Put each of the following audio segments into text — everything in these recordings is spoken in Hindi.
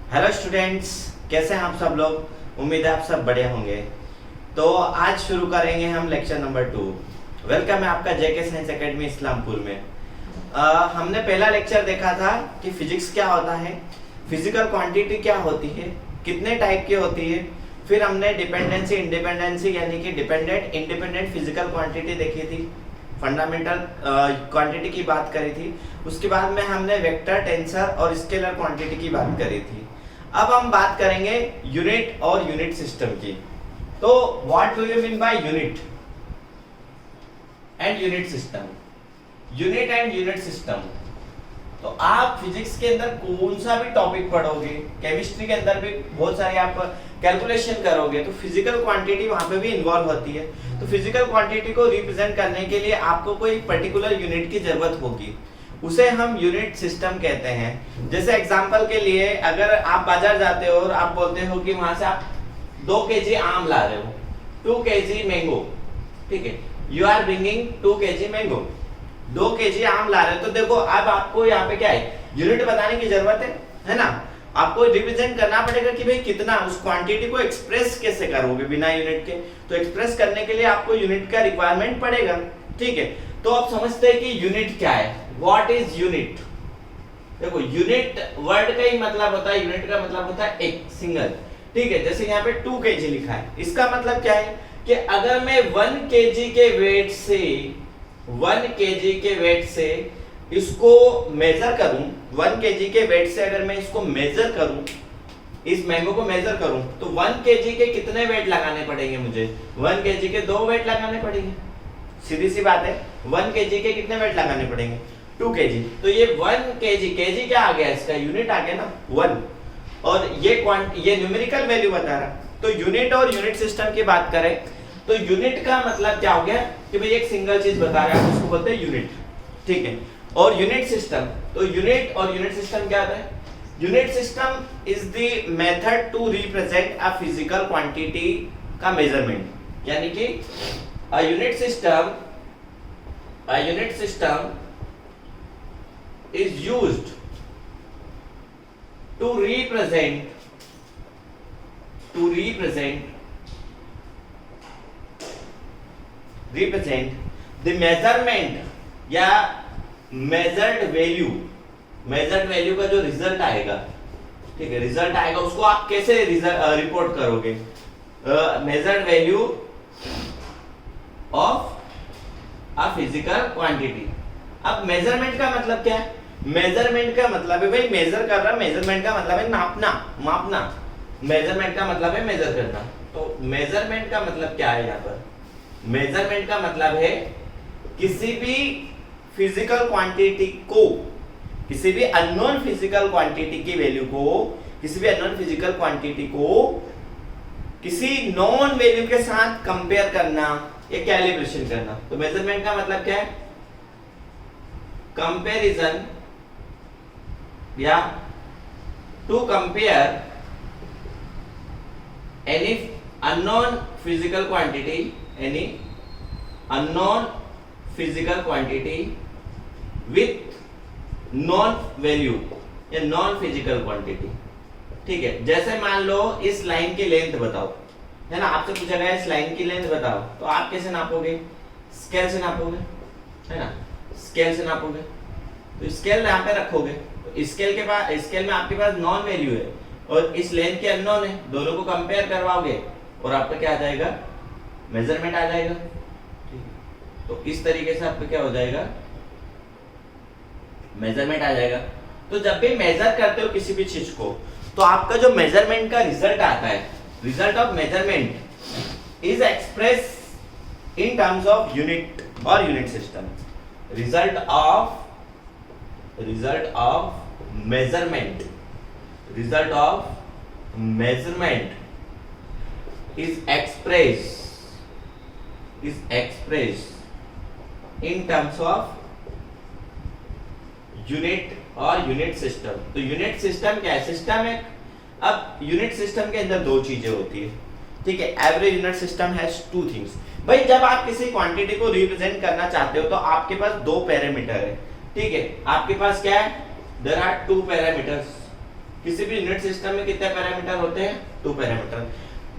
हेलो स्टूडेंट्स, कैसे हैं आप सब लोग। उम्मीद है आप सब बढ़िया होंगे। तो आज शुरू करेंगे हम लेक्चर नंबर 2। वेलकम है आपका जेके साइंस एकेडमी इस्लामपुर में। हमने पहला लेक्चर देखा था कि फिजिक्स क्या होता है, फिजिकल क्वांटिटी क्या होती है, कितने टाइप की होती है। फिर हमने डिपेंडेंसी इंडिपेंडेंसी यानी कि डिपेंडेंट इंडिपेंडेंट फिजिकल क्वांटिटी देखी थी, फंडामेंटल क्वांटिटी की बात करी थी। उसके बाद में हमने वेक्टर, टेंसर और स्केलर क्वांटिटी की बात करी थी। अब हम बात करेंगे यूनिट और यूनिट सिस्टम की। तो what do you mean by unit and unit system? Unit and unit system, तो आप फिजिक्स के अंदर कौन सा भी टॉपिक पढ़ोगे, केमिस्ट्री के अंदर भी बहुत सारे आप कैलकुलेशन करोगे, तो फिजिकल क्वांटिटी वहां पे भी इन्वॉल्व होती है। तो फिजिकल क्वांटिटी को रिप्रेजेंट करने के लिए आपको कोई पर्टिकुलर यूनिट की जरूरत होगी, उसे हम यूनिट सिस्टम कहते हैं। जैसे एग्जांपल के लिए, अगर आप बाजार जाते हो और आप बोलते हो कि वहां से आप 2 केजी आम ला रहे हो, 2 केजी मैंगो, ठीक है, you are bringing 2 KG mango, 2 KG आम ला रहे हो। तो देखो अब आपको यहाँ पे क्या है, यूनिट बताने की जरूरत है ना। आपको रिप्रेजेंट करना पड़ेगा कि भाई कितना, उस क्वांटिटी को एक्सप्रेस कैसे करोगे बिना यूनिट के। तो एक्सप्रेस करने के लिए आपको यूनिट का रिक्वायरमेंट पड़ेगा, ठीक है। तो आप समझते हैं कि यूनिट क्या है, व्हाट इज यूनिट। देखो यूनिट वर्ड का ही मतलब होता है, यूनिट का मतलब होता है एक, सिंगल, ठीक है। जैसे यहाँ पे 2 केजी लिखा है, इसका मतलब क्या है कि अगर मैं 1 केजी के वेट से 1 केजी के वेट से इसको मेजर करूं, 1 केजी के वेट से अगर मैं इसको मेजर करूं, इस मैंगो को मेजर करूं, तो 1 केजी के कितने वेट लगाने पड़ेंगे मुझे? 1 केजी के 2 वेट लगाने पड़ेंगे, सीधी सी बात है। 1 केजी के कितने वेट लगाने पड़ेंगे? 2 केजी। तो ये 1 केजी, केजी क्या आ गया, इसका यूनिट आ गया ना 1, और ये न्यूमेरिकल वैल्यू बता रहा। तो यूनिट और यूनिट सिस्टम की बात करें तो यूनिट का मतलब क्या हो गया कि भाई एक सिंगल चीज बता रहा है, उसको बोलते हैं यूनिट, ठीक है। और यूनिट सिस्टम, तो यूनिट और यूनिट सिस्टम क्या होता है? Unit system is the method to represent a physical quantity का मेजरमेंट, यानी कि a unit system is used to represent the measurement या measured value का जो रिजल्ट आएगा, ठीक है, रिजल्ट आएगा, उसको आप कैसे रिपोर्ट करोगे? measured value of a physical quantity. अब मेजरमेंट का मतलब क्या है? मेजरमेंट का मतलब है भाई मेजर कर रहा, मेजरमेंट का मतलब है मापना, मेजरमेंट का मतलब है मेजर करना। तो मेजरमेंट का मतलब क्या है यहाँ पर? मेजरमेंट का मतलब है किसी भी फिजिकल क्वांटिटी को, किसी भी अननोन फिजिकल क्वांटिटी की वैल्यू को, किसी भी अननोन फिजिकल क्वांटिटी को किसी नॉन वैल्यू के साथ कंपेयर करना, ये कैलिब्रेशन करना। तो मेजरमेंट का मतलब क्या है? कंपैरिजन या to compare any unknown physical quantity with known value या नॉन फिजिकल क्वांटिटी, ठीक है। जैसे मान लो इस लाइन की लेंथ बताओ, है ना, आपसे पूछा गया इस लाइन की लेंथ बताओ, तो आप कैसे नापोगे? स्केल से नापोगे, है ना, स्केल से नापोगे। तो स्केल यहाँ पे रखोगे, तो स्केल में आपके पास नॉन वैल्यू है और इस लेंथ के अननोन है, दोनों को कंपेयर करवाओगे और आपका क्या आ जाएगा? मेजरमेंट आ जाएगा, ठीक है। तो इस तरीके से आपका क्या हो जाएगा? मेजरमेंट आ जाएगा। तो जब भी मेजर करते हो किसी भी चीज को, तो आपका जो मेजरमेंट का रिजल्ट आता है, result of measurement is expressed in terms of unit or unit system. Result of measurement is expressed in terms of unit और यूनिट सिस्टम। तो यूनिट सिस्टम क्या है? सिस्टम है। अब यूनिट सिस्टम के अंदर 2 चीजें होती है, ठीक है। Every unit system has 2 things. भाई जब आप किसी क्वांटिटी को रिप्रेजेंट करना चाहते हो तो आपके पास 2 पैरामीटर है, ठीक है। आपके पास क्या है? देयर आर 2 पैरामीटर्स, किसी भी यूनिट सिस्टम में कितने पैरामीटर होते हैं? 2 पैरामीटर।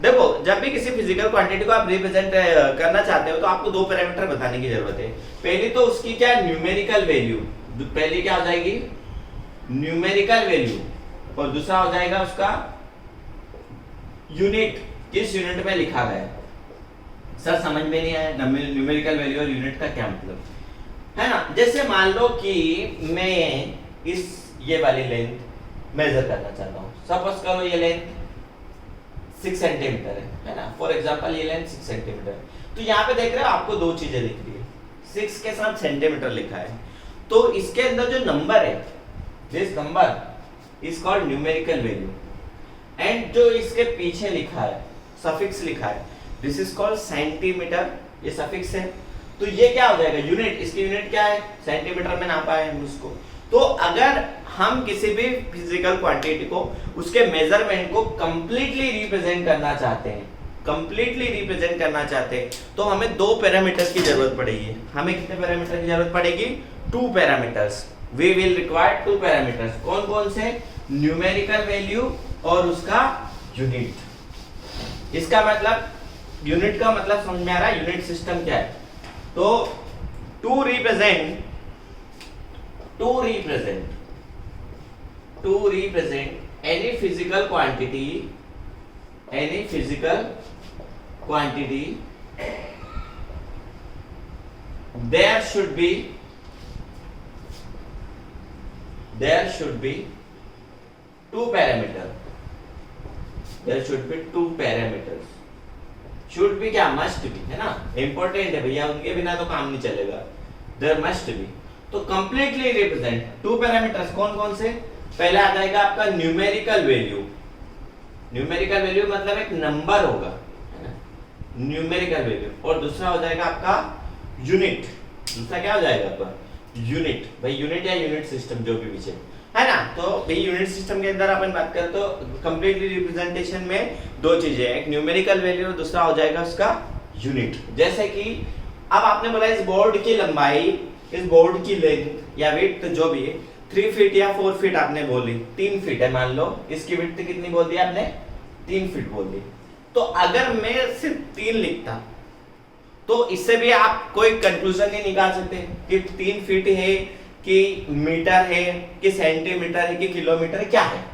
देखो जब भी किसी फिजिकल क्वांटिटी को आप रिप्रेजेंट करना चाहते हो तो आपको 2 पैरामीटर बताने की जरूरत है। पहली तो उसकी क्या है? Numerical value. पहली क्या हो जाएगी? Numerical value. और दूसरा हो जाएगा उसका यूनिट, किस यूनिट में लिखा गया है। सर समझ में नहीं आया न्यूमेरिकल वैल्यू और यूनिट का क्या मतलब है ना। जैसे मान लो कि मैं ये वाली लेंथ मेजर करना चाहता हूँ। सपोज करो ये लेंथ 6 सेंटीमीटर है ना। फॉर एग्जांपल ये लेंथ 6 सेंटीमीटर है। तो यहाँ पे देख रहे हो आपको 2 चीजें दिख रही है, 6 के साथ सेंटीमीटर लिखा है। तो इसके अंदर जो नंबर है, this number is called numerical value, and जो इसके पीछे लिखा है, सफिक्स लिखा है, दिस इज कॉल्ड सेंटीमीटर, ये सफिक्स है। तो ये क्या हो जाएगा? यूनिट। इसकी यूनिट क्या है? सेंटीमीटर में नापा है हम उसको। तो अगर हम किसी भी फिजिकल क्वांटिटी को, उसके मेजरमेंट को कंप्लीटली रिप्रेजेंट करना चाहते हैं, तो हमें 2 पैरामीटर्स की जरूरत पड़ेगी। हमें कितने पैरामीटर की जरूरत पड़ेगी? 2 parameters. We will require 2 parameters. कौन कौन से? न्यूमेरिकल वैल्यू और उसका यूनिट। इसका मतलब, यूनिट का मतलब समझ में आ रहा है? यूनिट सिस्टम क्या है? तो to represent any physical quantity, there should be 2 parameters. Should भी क्या? मस्ट भी, है ना। इंपॉर्टेंट है भैया, उनके बिना तो काम नहीं चलेगा। There must be. तो कंप्लीटली रिप्रेजेंट 2 पैरामीटर्स। कौन कौन से? पहला आ जाएगा आपका न्यूमेरिकल वैल्यू। न्यूमेरिकल वैल्यू मतलब एक नंबर होगा, है ना, न्यूमेरिकल वैल्यू। और दूसरा हो जाएगा आपका यूनिट। दूसरा क्या हो जाएगा आपका? यूनिट। भाई यूनिट या यूनिट सिस्टम जो भी पीछे है ना। तो भाई यूनिट सिस्टम के अंदर अपन बात करें तो कंप्लीटली रिप्रेजेंटेशन में 2 चीजें, एक न्यूमेरिकल वैल्यू और दूसरा हो जाएगा उसका यूनिट। जैसे कि अब आपने बोला इस बोर्ड की लंबाई, इस बोर्ड की लेंथ या विड्थ जो भी है 3 फीट या 4 फीट आपने बोली, 3 फीट है मान लो। इसकी विड्थ कितनी बोल दी आपने? 3 फीट बोल दी। तो अगर मैं सिर्फ 3 लिखता तो इससे भी आप कोई कंक्लूजन नहीं निकाल सकते कि 3 फीट है कि मीटर है कि सेंटीमीटर है कि किलोमीटर क्या है।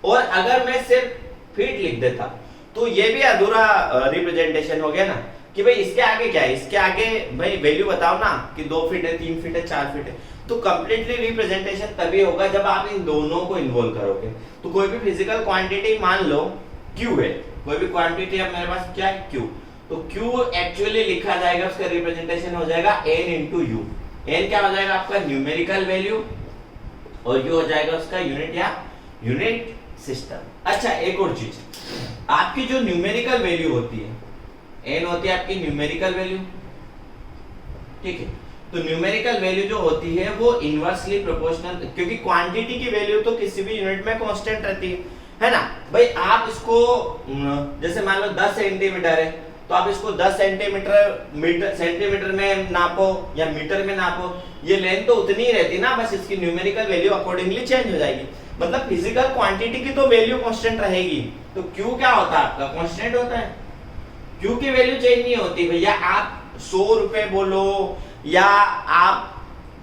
और अगर मैं सिर्फ फीट लिख देता तो ये भी अधूरा रिप्रेजेंटेशन हो गया ना, कि भाई इसके आगे क्या है, इसके आगे भाई वैल्यू बताओ ना कि 2 फीट है, 3 फीट है, 4 फीट है। तो कंप्लीटली रिप्रेजेंटेशन तभी होगा जब आप इन दोनों को इन्वॉल्व करोगे। तो कोई भी फिजिकल क्वांटिटी मान लो Q है, कोई भी क्वांटिटी अब मेरे पास क्या है? Q। तो Q एक्चुअली लिखा जाएगा, उसका रिप्रेजेंटेशन हो जाएगा N into U। N क्या हो जाएगा आपका? न्यूमेरिकल वैल्यू, और U हो जाएगा उसका यूनिट या यूनिट सिस्टम। अच्छा एक और चीज, आपकी जो न्यूमेरिकल वैल्यू होती है, N होती है आपकी न्यूमेरिकल वैल्यू, ठीक है। तो न्यूमेरिकल वैल्यू जो होती है वो इनवर्सली प्रोपोर्शनल, क्योंकि क्वांटिटी की वैल्यू तो किसी भी यूनिट में कांस्टेंट रहती है ना। भाई आप इसको जैसे मान लो 10 सेंटीमीटर है तो आप इसको 10 सेंटीमीटर में नापो या मीटर में नापो, ये लेंथ तो उतनी ही रहती ना, बस इसकी न्यूमेरिकल वैल्यू अकॉर्डिंगली चेंज हो जाएगी। मतलब फिजिकल क्वांटिटी की तो वैल्यू कांस्टेंट रहेगी। तो Q क्या होता है आपका? कांस्टेंट होता है। Q की वैल्यू चेंज नहीं होती भैया। आप 100 रुपए बोलो या आप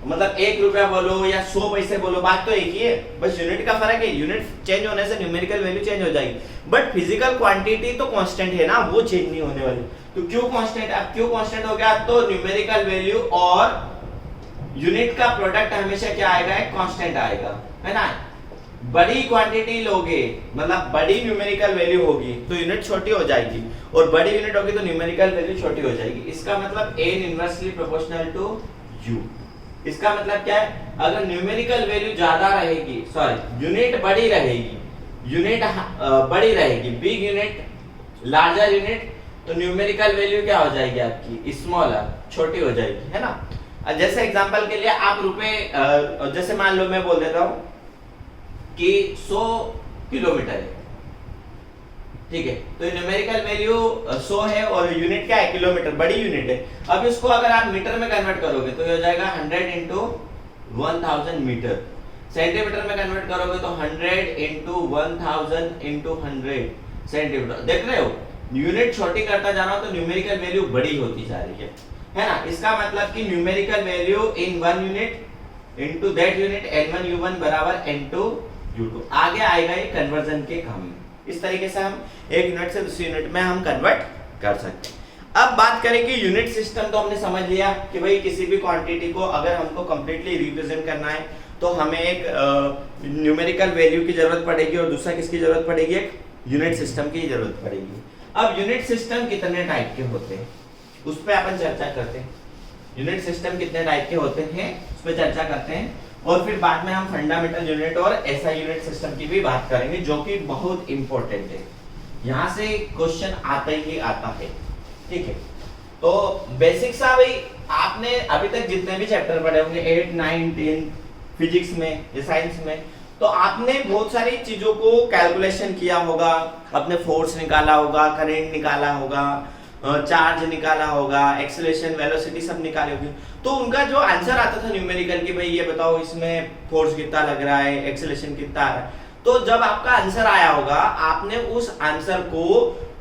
मतलब 1 रुपया बोलो या 100 पैसे बोलो, बात तो एक ही है, बस यूनिट का फर्क है। यूनिट चेंज होने से न्यूमेरिकल वैल्यू चेंज हो जाएगी, बट फिजिकल क्वांटिटी तो कांस्टेंट है ना, वो चेंज नहीं होने वाली। तो Q कांस्टेंट, अब Q कांस्टेंट हो गया तो न्यूमेरिकल वैल्यू और यूनिट का प्रोडक्ट हमेशा क्या आएगा? एक कांस्टेंट आएगा, है ना। बड़ी क्वांटिटी लोगे मतलब बड़ी न्यूमेरिकल वैल्यू होगी तो यूनिट छोटी हो जाएगी, और बड़ी यूनिट होगी तो न्यूमेरिकल वैल्यू छोटी हो जाएगी। इसका मतलब N inversely proportional to U। इसका मतलब क्या है? अगर न्यूमेरिकल वैल्यू ज्यादा रहेगी, सॉरी यूनिट बड़ी रहेगी, बड़ी रहेगी, बिग यूनिट, लार्जर यूनिट, तो न्यूमेरिकल वैल्यू क्या हो जाएगी आपकी? स्मॉलर, छोटी हो जाएगी, है ना। जैसे एग्जांपल के लिए आप रुपए, जैसे मान लो मैं बोल देता हूं कि 100 किलोमीटर है, ठीक है। तो न्यूमेरिकल वैल्यू 100 है और यूनिट क्या है? किलोमीटर, बड़ी यूनिट है। अब इसको अगर आप मीटर में कन्वर्ट करोगे तो ये हो जाएगा 100 into 1000 मीटर। सेंटीमीटर में कन्वर्ट करोगे तो 100 इंटू 1000 इंटू 100 सेंटीमीटर। देख रहे हो, यूनिट छोटी करता जा रहा हूं तो न्यूमेरिकल वैल्यू बड़ी होती जा रही है ना। इसका मतलब कि numerical value in 1 unit into that unit n1 u1 बराबर n2 u2। आगे आएगा ये कन्वर्जन के काम में। इस तरीके से हम एक यूनिट से दूसरी यूनिट में हम कन्वर्ट कर सकते हैं। अब बात करें कि यूनिट सिस्टम तो हमने समझ लिया कि भाई किसी भी क्वांटिटी को अगर हमको कंप्लीटली रिप्रेजेंट करना है तो हमें एक न्यूमेरिकल वैल्यू की जरूरत पड़ेगी और दूसरा किसकी जरूरत पड़ेगी, एक यूनिट सिस्टम की जरूरत पड़ेगी। अब यूनिट सिस्टम कितने टाइप के होते हैं उस पर अपन चर्चा करते हैं। यूनिट सिस्टम कितने टाइप के होते हैं उस पर चर्चा करते हैं और फिर बाद में हम फंडामेंटल यूनिट और ऐसा यूनिट सिस्टम की भी बात करेंगे जो कि बहुत इंपॉर्टेंट है। यहाँ से क्वेश्चन आता ही आता है, ठीक है। तो बेसिक सा भाई आपने अभी तक जितने भी चैप्टर पढ़े होंगे 8, 9, 10 फिजिक्स में या साइंस में, तो आपने बहुत सारी चीजों को कैलकुलेशन किया होगा, अपने फोर्स निकाला होगा, करंट निकाला होगा, चार्ज निकाला होगा, एक्सेलरेशन, वेलोसिटी सब निकाले होंगे। तो उनका जो आंसर आता था न्यूमेरिकल कि भाई ये बताओ इसमें फोर्स कितना लग रहा है, एक्सेलरेशन कितना आ रहा है। तो जब आपका आंसर आया होगा आपने उस आंसर को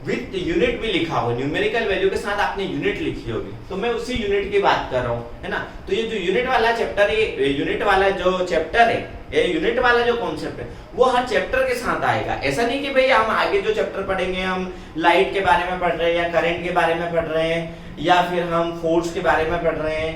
विद यूनिट भी लिखा होगा, न्यूमेरिकल वैल्यू के साथ आपने यूनिट लिखी होगी। तो मैं उसी यूनिट की बात कर रहा हूँ, है ना। तो ये जो यूनिट वाला चैप्टर है, यूनिट वाला जो चैप्टर है, ये यूनिट वाला जो कॉन्सेप्ट है वो हर चैप्टर के साथ आएगा। ऐसा नहीं कि भाई हम आगे जो चैप्टर पढ़ेंगे हम लाइट के बारे में पढ़ रहे हैं या करंट के बारे में पढ़ रहे हैं या फिर हम फोर्स के बारे में पढ़ रहे हैं,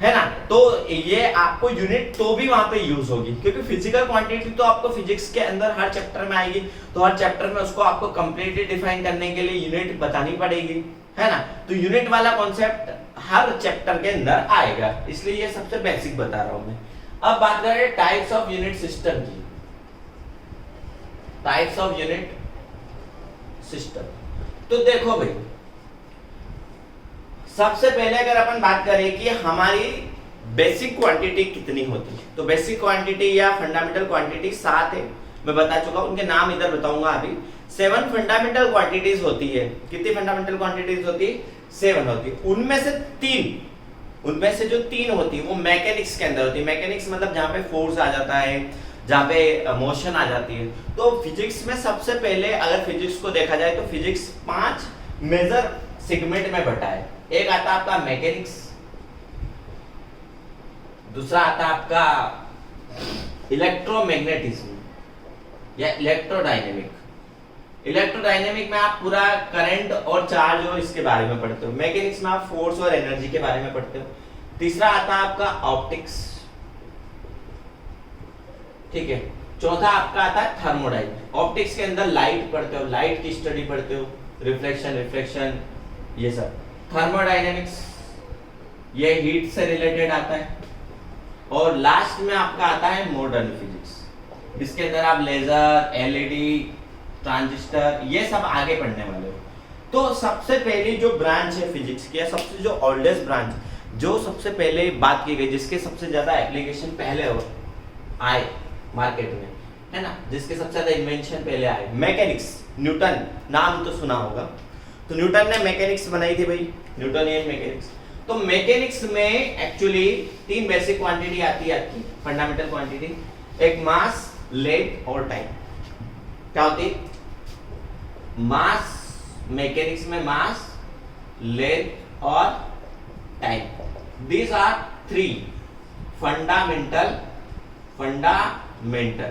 है ना। तो ये आपको यूनिट तो भी वहां पे यूज होगी क्योंकि फिजिकल क्वांटिटी तो आपको फिजिक्स के अंदर हर चैप्टर में आएगी। तो हर चैप्टर में उसको आपको कंप्लीटली डिफाइन करने के लिए यूनिट बतानी पड़ेगी, है ना। तो यूनिट वाला कॉन्सेप्ट हर चैप्टर के अंदर आएगा, इसलिए ये सबसे बेसिक बता रहा हूं मैं। अब बात करें टाइप्स ऑफ यूनिट सिस्टम की। टाइप्स ऑफ यूनिट सिस्टम, तो देखो भाई सबसे पहले अगर अपन बात करें कि हमारी बेसिक क्वांटिटी कितनी होती है, तो बेसिक क्वांटिटी या फंडामेंटल क्वांटिटी 7 है, मैं बता चुका हूं। उनके नाम इधर बताऊंगा अभी। 7 फंडामेंटल क्वांटिटीज होती है। कितनी फंडामेंटल क्वांटिटीज होती है? 7 होती है। उनमें से जो 3 होती है वो मैकेनिक्स के अंदर होती है। मैकेनिक्स मतलब जहां पे फोर्स आ जाता है, जहां पे मोशन आ जाती है। तो फिजिक्स में सबसे पहले अगर फिजिक्स को देखा जाए तो फिजिक्स 5 मेजर सेगमेंट में बटा है। एक आता आपका मैकेनिक्स, दूसरा आता आपका इलेक्ट्रोमैग्नेटिज्म या इलेक्ट्रोडायनेमिक। इलेक्ट्रोडायनेमिक में आप पूरा करंट और चार्ज और इसके बारे में पढ़ते हो। मैकेनिक्स में आप फोर्स और एनर्जी के बारे में पढ़ते हो। तीसरा आता आपका ऑप्टिक्स, ठीक है। चौथा आपका आता है थर्मोडायनेमिक। ऑप्टिक्स के अंदर लाइट पढ़ते हो, लाइट की स्टडी पढ़ते हो, रिफ्लेक्शन ये सब। थर्मोडायनेमिक्स ये हीट से रिलेटेड आता है। और लास्ट में आपका आता है मॉडर्न फिजिक्स। इसके अंदर आप लेजर, एलईडी, ट्रांजिस्टर ये सब आगे पढ़ने वाले हो। तो सबसे पहली जो ब्रांच है फिजिक्स की, सबसे जो ओल्डेस्ट ब्रांच, जो सबसे पहले बात की गई, जिसके सबसे ज्यादा एप्लीकेशन पहले आए मार्केट में, है ना, जिसके सबसे ज्यादा इन्वेंशन पहले आए, मैकेनिक्स। न्यूटन नाम तो सुना होगा। तो न्यूटन ने मैकेनिक्स बनाई थी भाई, न्यूटनियन मैकेनिक्स। तो मैकेनिक्स में एक्चुअली 3 बेसिक क्वांटिटी आती है आपकी फंडामेंटल क्वांटिटी। एक मास, लेंथ और टाइम। क्या होती है? मास, मैकेनिक्स में मास, लेंथ और टाइम। These are 3 fundamental.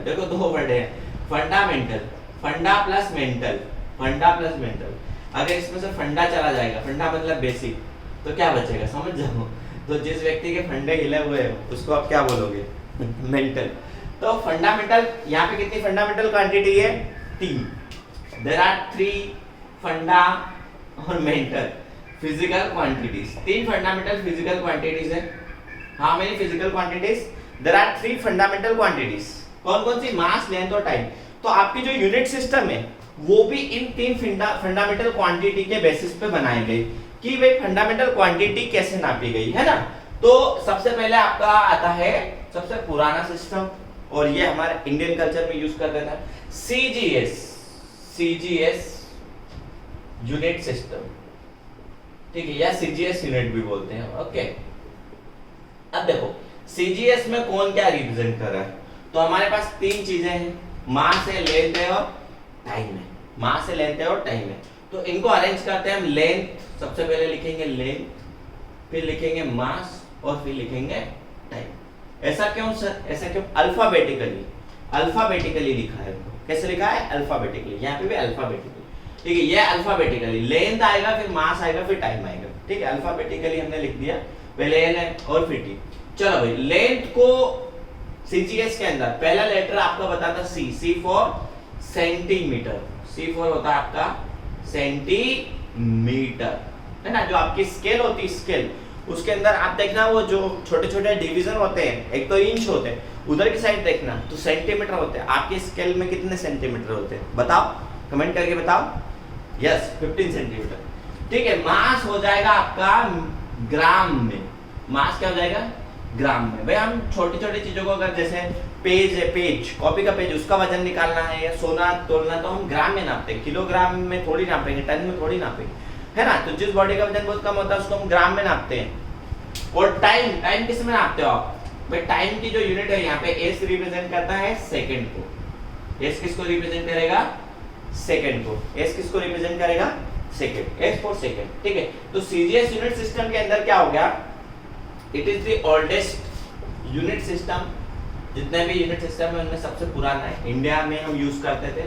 देखो 2 वर्ड है, फंडामेंटल, फंडा प्लस मेंटल। अगर इसमें से फंडा चला जाएगा, फंडा मतलब बेसिक, तो क्या बचेगा समझ जाओ। तो जिस व्यक्ति के फंडे हिले हुए हैं उसको आप क्या बोलोगे? मेंटल। तो फंडामेंटल, यहाँ पे कितनी फंडामेंटल क्वांटिटी है? 3। There are 3 fundamental physical quantities. 3 fundamental physical quantities है। How many physical quantities? There are 3 fundamental quantities. कौन कौन सी? मास, लेंथ और टाइम। तो आपकी जो यूनिट सिस्टम है वो भी इन 3 फंडामेंटल क्वांटिटी के बेसिस पे बनाई गई कि भाई फंडामेंटल क्वांटिटी कैसे नापी गई, है ना। तो सबसे पहले आपका आता है सबसे पुराना सिस्टम, और ये हमारे इंडियन कल्चर में यूज करते थे, सीजीएस यूनिट सिस्टम, ठीक है, या सीजीएस यूनिट भी बोलते हैं। ओके, अब देखो सीजीएस में कौन क्या रिप्रेजेंट कर रहा है। तो हमारे पास तीन चीजें हैं, मास है, लेंथ है और टाइम है। मास है, लेंथ है और टाइम है। तो इनको अरेंज करते हैं हम। लेंथ सबसे पहले लिखेंगे लेंथ, फिर लिखेंगे मास और फिर लिखेंगे टाइम। ऐसा क्यों सर? ऐसा क्यों? अल्फाबेटिकली, अल्फाबेटिकली लिखा है। कैसे लिखा है? अल्फाबेटिकली। यहाँ पे भी अल्फाबेटिकली, ठीक है। ये अल्फाबेटिकली, लेंथ आएगा, फिर मास आएगा, फिर टाइम आएगा, ठीक है। अल्फाबेटिकली हमने लिख दिया, पहले एल है और फिर टी। चलो भाई, लेंथ को सीजीएस के अंदर पहला लेटर आपका बताता सी, सी फॉर सेंटीमीटर, सी फॉर होता है आपका सेंटीमीटर, है ना। जो आपकी स्केल होती है, स्केल, उसके अंदर आप देखना वो जो छोटे छोटे डिवीजन होते हैं, एक तो इंच होते हैं, उधर की साइड देखना तो सेंटीमीटर होते हैं। आपके स्केल में कितने सेंटीमीटर होते हैं बताओ, कमेंट करके बताओ। यस, 15 सेंटीमीटर, ठीक है। मास हो जाएगा आपका ग्राम में। मास क्या हो जाएगा? ग्राम में। भाई हम छोटी छोटी चीजों को, अगर जैसे पेज है, पेज, कॉपी का पेज, उसका वजन निकालना है या सोना तोलना, तो हम ग्राम में नापते हैं, किलोग्राम में थोड़ी नापेंगे, टन में थोड़ी नापेंगे, है ना। तो जिस बॉडी का वजन बहुत कम होता है उसको हम ग्राम में नापते हैं। और टाइम, टाइम किस में नापते हो आप? भाई टाइम की जो यूनिट है यहाँ पे एस रिप्रेजेंट करता है सेकंड को। एस किसको रिप्रेजेंट करेगा? सेकंड को। एस किसको रिप्रेजेंट करेगा? सेकंड। एस फॉर सेकंड, ठीक है। तो सीजीएस यूनिट सिस्टम के अंदर क्या हो गया? It is the oldest unit system. जितने भी यूनिट सिस्टम है उनमें सबसे पुराना है, इंडिया में हम यूज करते थे।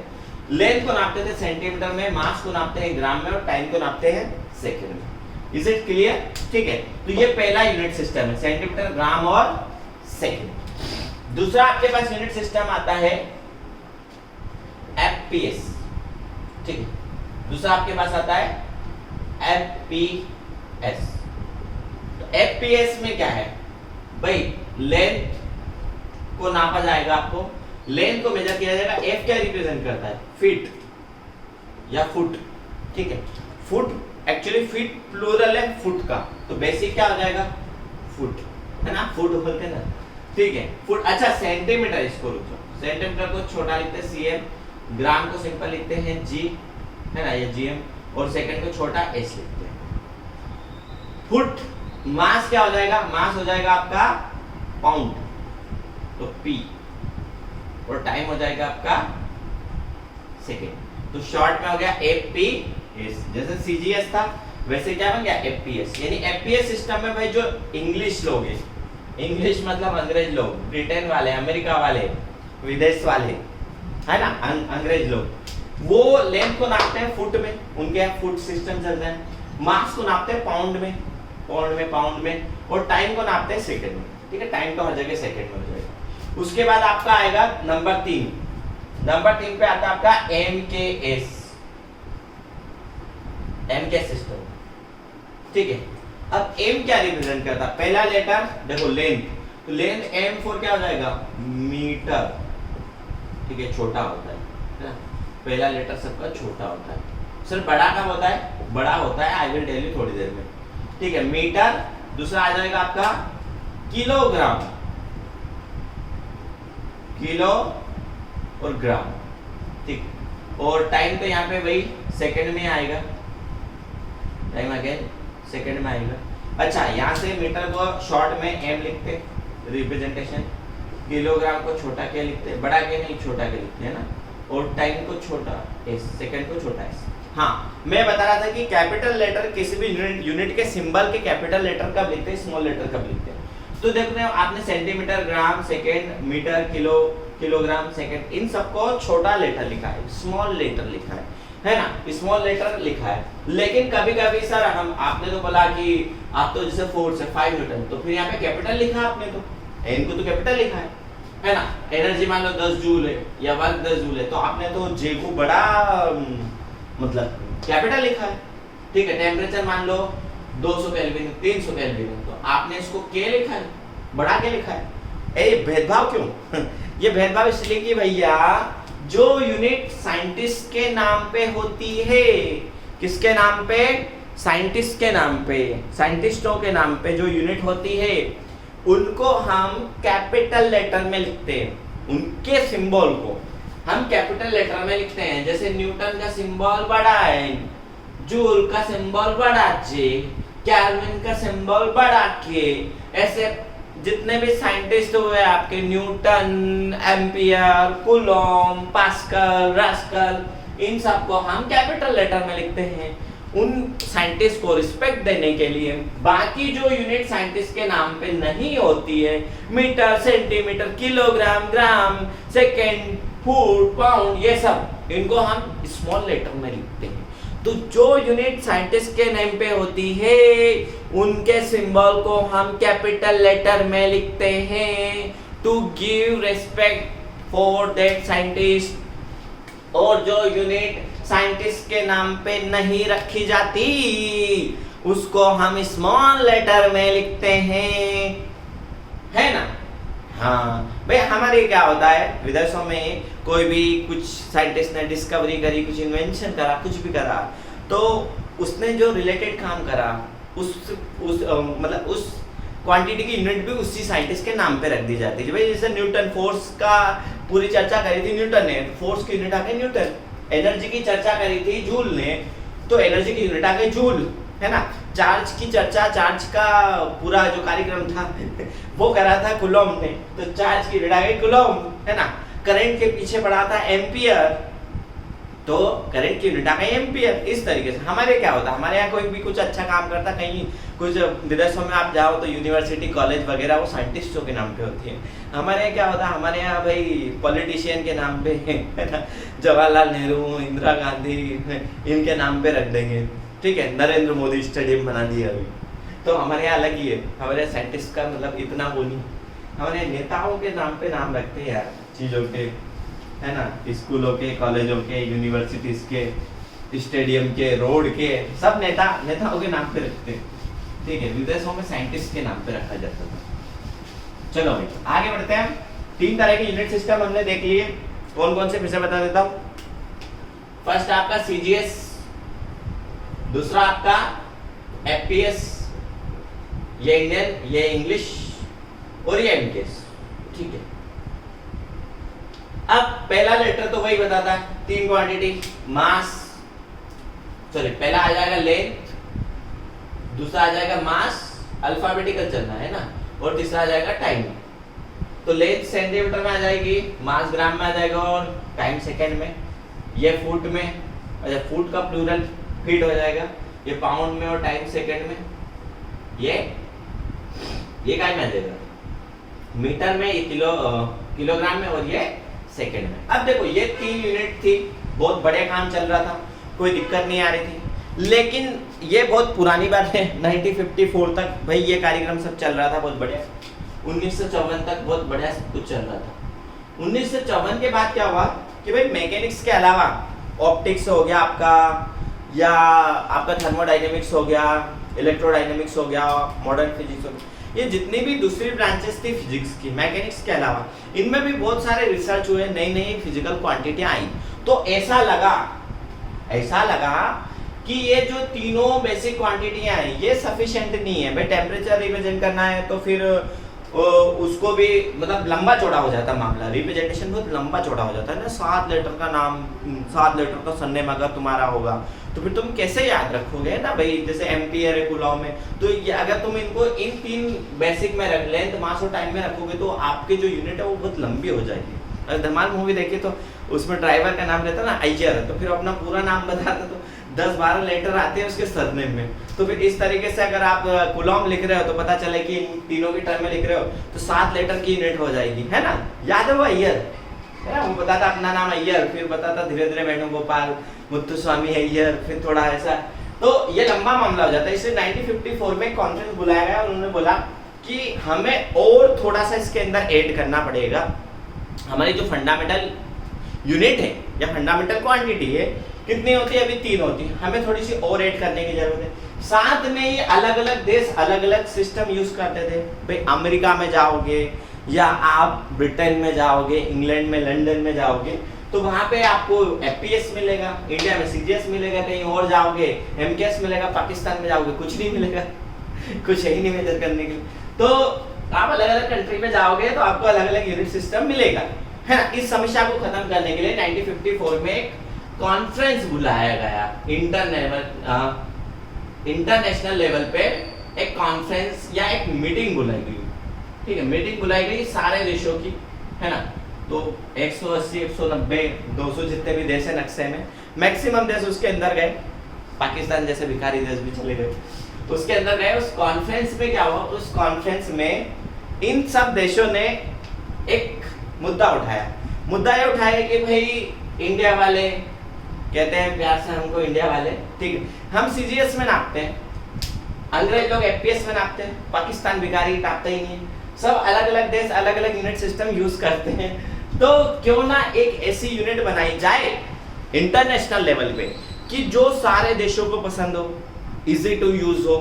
लेंथ को नापते थे सेंटीमीटर में, मास को नापते हैं ग्राम में और टाइम को नापते हैं सेकंड में। Is it clear? ठीक है। तो ये पहला यूनिट सिस्टम है, सेंटीमीटर, ग्राम और सेकंड। दूसरा आपके पास यूनिट सिस्टम आता है एफपीएस, ठीक है। दूसरा आपके पास आता है एफपीएस। तो एफपीएस में क्या है भाई? लेंथ को नापा जाएगा, आपको लेंथ को मेजर किया जाएगा। एफ क्या रिप्रेजेंट करता है? फीट या फुट, ठीक है। फुट, एक्चुअली फीट प्लूरल है फुट का, तो बेसिक क्या हो जाएगा? फुट, है ना, फुट बोलते हैं ना, ठीक है, फुट। अच्छा, सेंटीमीटर, इसको रुको, सेंटीमीटर को छोटा लिखते हैं सीएम, ग्राम को सिंपल लिखते हैं जी, है ना, ये जीएम, और सेकंड को छोटा एस लिखते हैं। फुट। मास क्या हो जाएगा? मास हो जाएगा आपका पाउंड, तो पी, और टाइम हो जाएगा आपका सेकंड। तो शॉर्ट में हो गया एफपीएस। जैसे सीजीएस था वैसे क्या बन गया? एफपीएस। यानी एफपीएस सिस्टम में भाई जो इंग्लिश लोग हैं, इंग्लिश मतलब अंग्रेज लोग, ब्रिटेन वाले, अमेरिका वाले, विदेश वाले, है ना, अंग्रेज लोग, वो लेंथ को नापते हैं फुट में, उनके यहाँ फुट सिस्टम चलता है। मास को नापते हैं पाउंड में, पाउंड में, और टाइम को नापते हैं सेकंड में, ठीक है। टाइम तो हर जगह सेकंड में हो जाएगा। उसके बाद आपका आएगा नंबर 3। नंबर 3 पे आता है आपका एमकेएस, एमकेएस सिस्टम, ठीक है। अब एम क्या रिप्रेजेंट करता है? पहला लेटर देखो लेंथ, तो लेंथ एम फॉर क्या हो जाएगा? मीटर, ठीक है, छोटा होता है ना, पहला लेटर सबका छोटा होता है। सर बड़ा कब होता है? बड़ा होता है, आई विल टेल यू थोड़ी देर में, ठीक है। मीटर। दूसरा आ जाएगा आपका किलोग्राम, किलो और ग्राम, ठीक। और टाइम तो यहाँ पे वही सेकंड में आएगा, टाइम अगेन सेकंड में आएगा। अच्छा, यहाँ से मीटर को शॉर्ट में एम लिखते, रिप्रेजेंटेशन, किलोग्राम को छोटा के लिखते, बड़ा के नहीं छोटा के लिखते, है ना, और टाइम को छोटा एस, सेकंड को छोटा एस। हाँ, मैं बता रहा था कि कैपिटल लेटर किसी भी यूनिट के सिंबल के कैपिटल लेटर कब लिखते हैं, स्मॉल लेटर कब लिखते हैं। तो देख रहे हो आपने centimetre, gram, second, metre, kilo, kilogram, second, इन सबको छोटा लेटर लिखा है, स्मॉल लेटर लिखा है ना, स्मॉल लेटर लिखा है। लेकिन कभी कभी सर हम, आपने तो बोला कि आप तो जैसे फोर्स है 5 न्यूटन, तो फिर यहाँ पे कैपिटल लिखा है आपने, तो एन को तो कैपिटल लिखा है ना। एनर्जी मान लो 10 जूल है या वर्क 10 जूल है, तो आपने तो जे को बड़ा मतलब कैपिटल लिखा है, ठीक है। टेम्परेचर मान लो 200 केल्विन, 300 केल्विन, तो आपने इसको के लिखा है, बड़ा के लिखा है। ये भेदभाव क्यों? ये भेदभाव इसलिए कि भैया जो यूनिट साइंटिस्ट के नाम पे होती है, किसके नाम पे? साइंटिस्ट के नाम पे, साइंटिस्टों के नाम पे जो यूनिट होती है उनको हम कैपिटल लेटर में लिखते हैं, उनके सिंबल को हम कैपिटल लेटर में लिखते हैं। जैसे न्यूटन का सिंबल बड़ा है, जूल का सिंबल बड़ा जे, केल्विन का सिंबल बड़ा के, ऐसे जितने भी साइंटिस्ट हुए आपके, Newton, ampere, coulomb, Pascal, rascal, इन सबको हम कैपिटल लेटर में लिखते हैं। उन साइंटिस्ट को रिस्पेक्ट देने के लिए बाकी जो यूनिट साइंटिस्ट के नाम पे नहीं होती है, मीटर, सेंटीमीटर, किलोग्राम, ग्राम, सेकेंड, फुट, पाउंड, ये सब इनको हम स्मॉल लेटर में लिखते हैं। तो जो यूनिट साइंटिस्ट के नेम पे होती है उनके सिंबल को हम कैपिटल लेटर में लिखते हैं to give respect for that scientist. और जो यूनिट साइंटिस्ट के नाम पे नहीं रखी जाती उसको हम स्मॉल लेटर में लिखते हैं, है ना। हाँ भाई, हमारे क्या होता है विदेशों में कोई भी कुछ साइंटिस्ट ने डिस्कवरी करी, कुछ इन्वेंशन करा, कुछ भी करा, तो उसने जो रिलेटेड काम करा मतलब उस क्वांटिटी की यूनिट भी उसी साइंटिस्ट के नाम पे रख दी जाती है। भाई जैसे न्यूटन, फोर्स का पूरी चर्चा करी थी न्यूटन ने, फोर्स की यूनिट आ गई न्यूटन। एनर्जी की चर्चा करी थी जूल ने, तो एनर्जी की यूनिट आ गई जूल, है ना। चार्ज की चर्चा, चार्ज का पूरा जो कार्यक्रम था वो करा था कूलॉम ने, तो चार्ज की यूनिट आ गई कूलॉम, है ना। करंट के पीछे पड़ा था एम्पियर, तो करंट की यूनिट आ गई एम्पियर। इस तरीके से हमारे क्या होता है, हमारे यहाँ कोई भी कुछ अच्छा काम करता, कहीं कुछ विदेशों में आप जाओ तो यूनिवर्सिटी, कॉलेज वगैरह वो साइंटिस्टों के नाम पे होती है। हमारे यहाँ क्या होता है, हमारे यहाँ भाई पॉलिटिशियन के नाम पे, है ना, जवाहरलाल नेहरू, इंदिरा गांधी, इनके नाम पे रख देंगे, ठीक है। नरेंद्र मोदी स्टेडियम बना दिया अभी, तो हमारे यहाँ अलग ही है। हमारे साइंटिस्ट का मतलब इतना वो नहीं, हमारे नेताओं के नाम पे नाम रखते हैं यार चीज़ों के, है ना, स्कूलों के, कॉलेजों के, यूनिवर्सिटीज के, स्टेडियम के, रोड के, सब नेताओं के नाम पे रखते हैं, ठीक है। विदेशों में साइंटिस्ट के नाम पे रखा जाता था। चलो भाई आगे बढ़ते हैं। 3 तरह के यूनिट सिस्टम हमने देख लिए, कौन कौन से फिर से बता देता हूँ। फर्स्ट आपका सीजीएस, दूसरा आपका एफपीएस, ये इंडियन, ये इंग्लिश और ये एमकेएस, ठीक है। अब पहला लेटर तो वही बताता है, 3 क्वांटिटी, मास, सॉरी पहला आ जाएगा लेंथ, दूसरा आ जाएगा मास, अल्फाबेटिकल चलना है ना, और तीसरा आ जाएगा टाइम। तो लेंथ सेंटीमीटर में आ जाएगी, मास ग्राम में आ जाएगा और टाइम सेकंड में, ये फुट में, अच्छा फुट का प्लूरल फीट हो जाएगा, ये पाउंड में और टाइम सेकंड में, ये काय में आ जाएगा, मीटर में, ये किलोग्राम में और ये सेकंड में। अब देखो ये 3 यूनिट थी, बहुत बढ़िया काम चल रहा था, कोई दिक्कत नहीं आ रही थी। लेकिन ये बहुत पुरानी बात है, 1954 तक भाई ये कार्यक्रम सब चल रहा था बहुत बढ़िया। 1954 तक बहुत बढ़िया सब कुछ चल रहा था। 1954 के बाद क्या हुआ कि भाई मैकेनिक्स के अलावा ऑप्टिक्स हो गया आपका, या आपका थर्मोडायनेमिक्स हो गया, इलेक्ट्रोडायनेमिक्स हो गया, मॉडर्न फिजिक्स हो गया, ये जितनी भी दूसरी ब्रांचेस थी फिजिक्स की, मैकेनिक्स के अलावा, इनमें भी बहुत सारे रिसर्च हुए, नई नई फिजिकल क्वांटिटियां आई। तो ऐसा लगा कि ये जो तीनों बेसिक क्वांटिटियां हैं ये सफिशिएंट नहीं है। भाई टेम्परेचर रिप्रेजेंट करना है तो फिर उसको भी मतलब लंबा चौड़ा हो जाता है मामला, रिप्रेजेंटेशन बहुत लंबा चौड़ा हो जाता है ना। 7 लेटर का नाम, 7 लेटर का सरनेम अगर तुम्हारा होगा तो फिर तुम कैसे याद रखोगे ना भाई। जैसे एम्पियर है, कूलॉम है, तो ये अगर तुम इनको इन 3 बेसिक में रख लें तो मास और टाइम में रखोगे तो आपकी जो यूनिट है वो बहुत लंबी हो जाएगी। अगर धमाल मूवी देखी तो उसमें ड्राइवर का नाम रहता ना अय्यर, तो फिर अपना पूरा नाम बताते तो 10-12 लेटर आते हैं उसके सरनेम में। तो फिर इस तरीके से अगर आप कूलॉम लिख रहे हो तो पता चले कि इन तीनों की टर्म में लिख रहे हो तो 7 लेटर की यूनिट हो जाएगी, है ना। याद है वो अय्यर, वो बताता अपना नाम अय्यर, फिर बताता धीरे धीरे वेणुगोपाल, मुत्तुस्वामी अय्यर, फिर थोड़ा ऐसा, तो ये लंबा मामला हो जाता है। इसलिए 1954 में कॉन्फ्रेंस बुलाया गया, उन्होंने बोला कि हमें और थोड़ा सा इसके अंदर ऐड करना पड़ेगा। हमारी जो फंडामेंटल यूनिट है या फंडामेंटल क्वांटिटी है कितनी होती है, अभी 3 होती है, हमें थोड़ी सी और ऐड करने की जरूरत है। साथ में ये अलग अलग देश अलग अलग सिस्टम यूज करते थे। भाई अमेरिका में जाओगे या आप ब्रिटेन में जाओगे, इंग्लैंड में, लंदन में जाओगे तो वहां पे आपको एफपीएस मिलेगा, इंडिया में सीजीएस मिलेगा, कहीं और जाओगे एमकेएस मिलेगा, पाकिस्तान में जाओगे कुछ नहीं मिलेगा कुछ है ही नहीं मेजर करने के लिए। तो आप अलग अलग कंट्री में जाओगे तो आपको अलग अलग यूनिट सिस्टम मिलेगा, है ना। इस समस्या को खत्म करने के लिए 1954 में एक कॉन्फ्रेंस बुलाया गया, इंटरनेशनल लेवल पे एक कॉन्फ्रेंस या एक मीटिंग बुलाई गई। ठीक है, मीटिंग बुलाई गई सारे देशों की, है ना। तो 180, 190, 200 जितने भी देश है नक्शे में, मैक्सिमम देश उसके अंदर गए, पाकिस्तान जैसे भिखारी देश भी चले गए, उसके अंदर गए। उस कॉन्फ्रेंस में क्या हुआ, उस कॉन्फ्रेंस में इन सब देशों ने एक मुद्दा उठाया। मुद्दा ये उठाया कि भाई इंडिया वाले कहते हैं प्यार से हमको इंडिया वाले, ठीक है, हम सीजीएस में नापते हैं, अंग्रेज लोग एफपीएस में नापते हैं, पाकिस्तान भिखारी नापता ही नहीं है। सब अलग अलग देश अलग अलग यूनिट सिस्टम यूज करते हैं। तो क्यों ना एक ऐसी यूनिट बनाई जाए इंटरनेशनल लेवल पे कि जो सारे देशों को पसंद हो, इजी टू यूज हो,